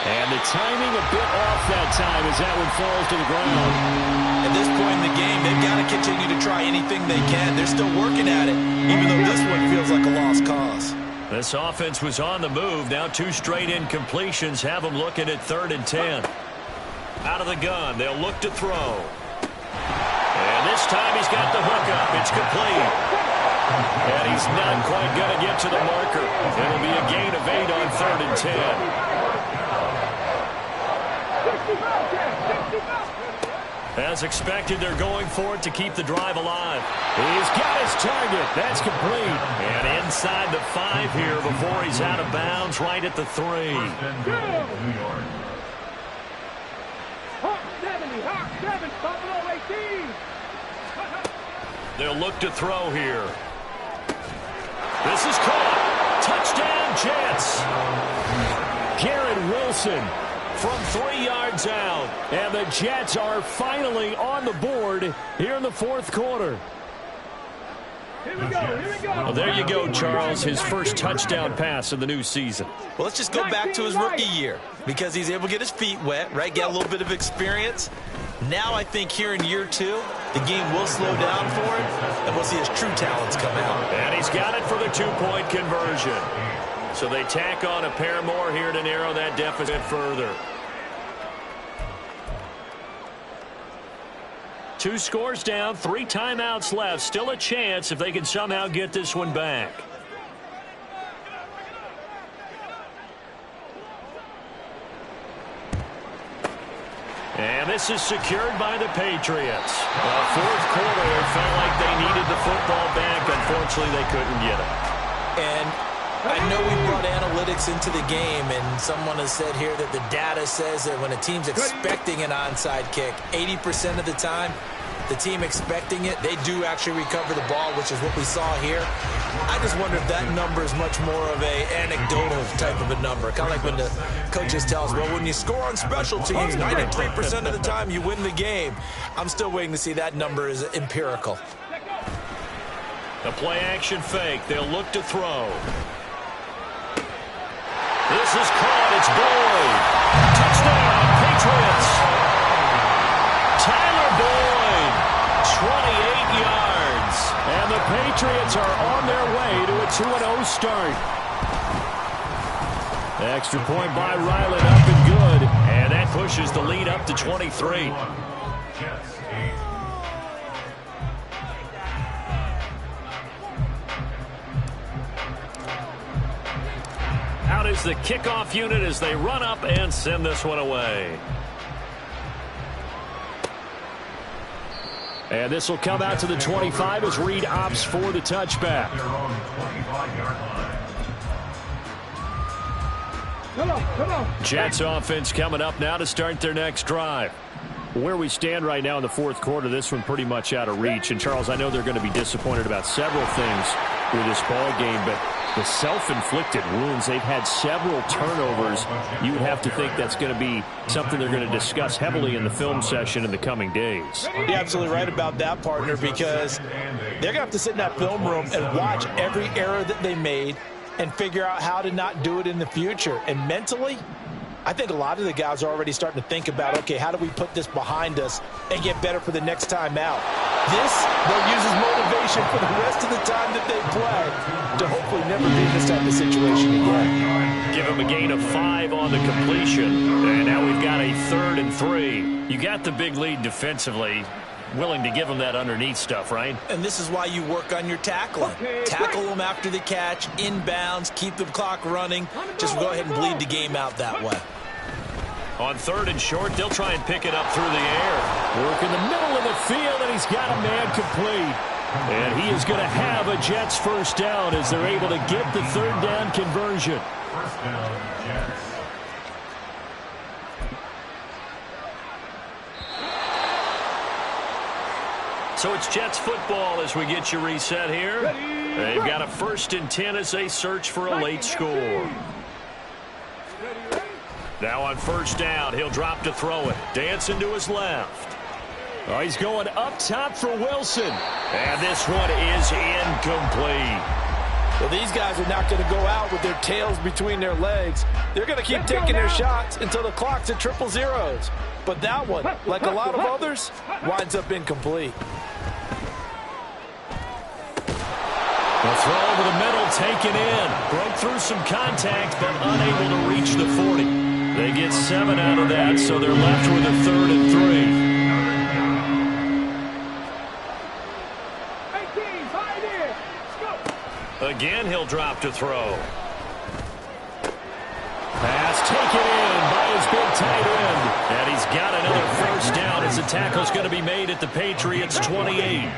And the timing a bit off that time as that one falls to the ground. At this point in the game, they've got to continue to try anything they can. They're still working at it, even though this one feels like a lost cause. This offense was on the move. Now 2 straight incompletions have them looking at 3rd and 10. Out of the gun, they'll look to throw. And this time he's got the hook up. It's complete. And he's not quite going to get to the marker. It'll be a gain of 8 on 3rd and 10. As expected, they're going for it to keep the drive alive. He's got his target. That's complete. And inside the 5 here before he's out of bounds, right at the 3. Hawk 7, Buffalo 18. They'll look to throw here. This is caught. Touchdown, Jets. Garrett Wilson from 3 yards out. And the Jets are finally on the board here in the 4th quarter. Here we go. Well, there you go, Charles. His first touchdown pass of the new season. Well, let's just go back to his rookie year because he's able to get his feet wet, right? Get a little bit of experience. Now I think here in year 2, the game will slow down for him, and we'll see his true talents come out. And he's got it for the 2-point conversion. So they tack on a pair more here to narrow that deficit further. 2 scores down, 3 timeouts left. Still a chance if they can somehow get this one back. And this is secured by the Patriots. 4th quarter, it felt like they needed the football back. Unfortunately, they couldn't get it. And I know we brought analytics into the game, and someone has said here that the data says that when a team's expecting an onside kick, 80% of the time, the team expecting it, they do actually recover the ball, which is what we saw here. I just wonder if that number is much more of a anecdotal type of a number. Kind of like when the coaches tell us, well, when you score on special teams, 93% of the time you win the game. I'm still waiting to see that number is empirical. The play-action fake. They'll look to throw. This is caught. It's Boyd. Touchdown, Patriots. Tyler Boyd, 28 yards. And the Patriots are on their way to a 2-0 start. Extra point by Ryland, up and good. And that pushes the lead up to 23. Out is the kickoff unit as they run up and send this one away. And this will come out to the 25 as Reed opts for the touchback. Come on. Jets offense coming up now to start their next drive. Where we stand right now in the 4th quarter, this one pretty much out of reach. And, Charles, I know they're going to be disappointed about several things with this ball game, but the self-inflicted wounds, they've had several turnovers. You would have to think that's going to be something they're going to discuss heavily in the film session in the coming days. You're absolutely right about that, partner, because they're going to have to sit in that film room and watch every error that they made and figure out how to not do it in the future. And mentally, I think a lot of the guys are already starting to think about, okay, how do we put this behind us and get better for the next time out? This, they'll use as motivation for the rest of the time that they play to hopefully never be in this type of situation again. Give him a gain of 5 on the completion. And now we've got a 3rd and 3. You got the big lead defensively. Willing to give them that underneath stuff, right? And this is why you work on your tackling. Tackle them after the catch, inbounds, keep the clock running. Just go ahead and bleed the game out that way. On 3rd and short, they'll try and pick it up through the air. Work in the middle of the field, and he's got a man complete. And he is going to have a Jets first down as they're able to get the 3rd down conversion. First down, Jets. So it's Jets football as we get you reset here. They've got a 1st and 10 as they search for a late score. Now on 1st down, he'll drop to throw it. Dancing to his left. Oh, he's going up top for Wilson. And this one is incomplete. Well, these guys are not going to go out with their tails between their legs. They're going to keep taking their shots until the clock's at 000. But that one, like a lot of others, winds up incomplete. The throw over the middle, taken in. Broke through some contact, but unable to reach the 40. They get 7 out of that, so they're left with a 3rd and 3. again, he'll drop to throw. Pass taken in by his big tight end. And he's got another first down as the tackle's going to be made at the Patriots' 28.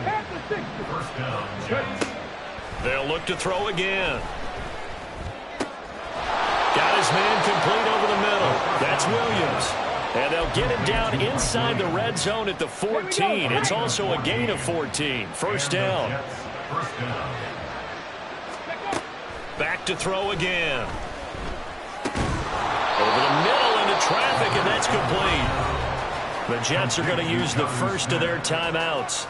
They'll look to throw again. Got his man complete over the middle. That's Williams. And they'll get him down inside the red zone at the 14. It's also a gain of 14. First down. Back to throw again. Over the middle into traffic, and that's complete. The Jets are going to use the first of their timeouts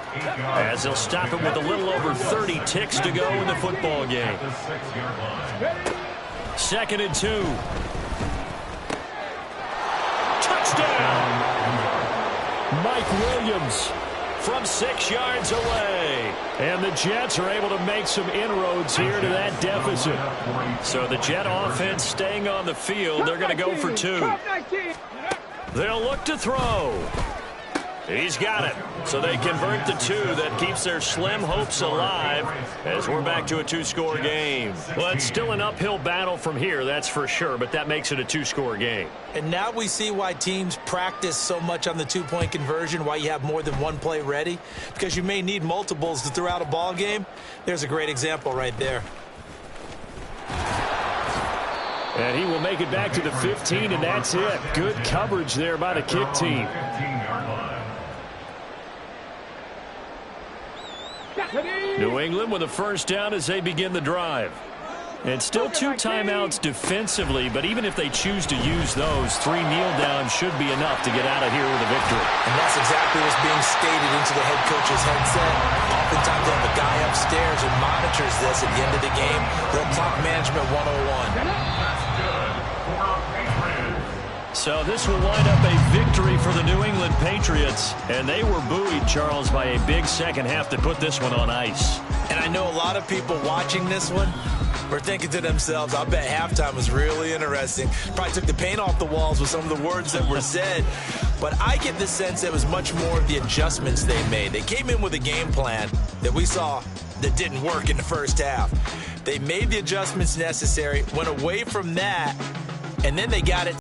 as they'll stop it with a little over 30 ticks to go in the football game. 2nd and 2. Touchdown! Mike Williams from 6 yards away. And the Jets are able to make some inroads here to that deficit. So the Jet offense staying on the field. They're going to go for 2. They'll look to throw. He's got it. So they convert the 2. That keeps their slim hopes alive as we're back to a 2-score game. Well, it's still an uphill battle from here, that's for sure, but that makes it a 2-score game. And now we see why teams practice so much on the 2-point conversion, why you have more than one play ready, because you may need multiples to throw out a ball game. There's a great example right there. And he will make it back to the 15, and that's it. Good coverage there by the kick team. New England with a first down as they begin the drive. And still 2 timeouts defensively, but even if they choose to use those, 3 kneel downs should be enough to get out of here with a victory. And that's exactly what's being stated into the head coach's headset. Oftentimes they have a guy upstairs who monitors this at the end of the game. Little clock management 101. So this will wind up a victory for the New England Patriots. And they were buoyed, Charles, by a big second half to put this one on ice. And I know a lot of people watching this one were thinking to themselves, I bet halftime was really interesting. Probably took the paint off the walls with some of the words that were said. But I get the sense it was much more of the adjustments they made. They came in with a game plan that we saw that didn't work in the first half. They made the adjustments necessary, went away from that, and then they got it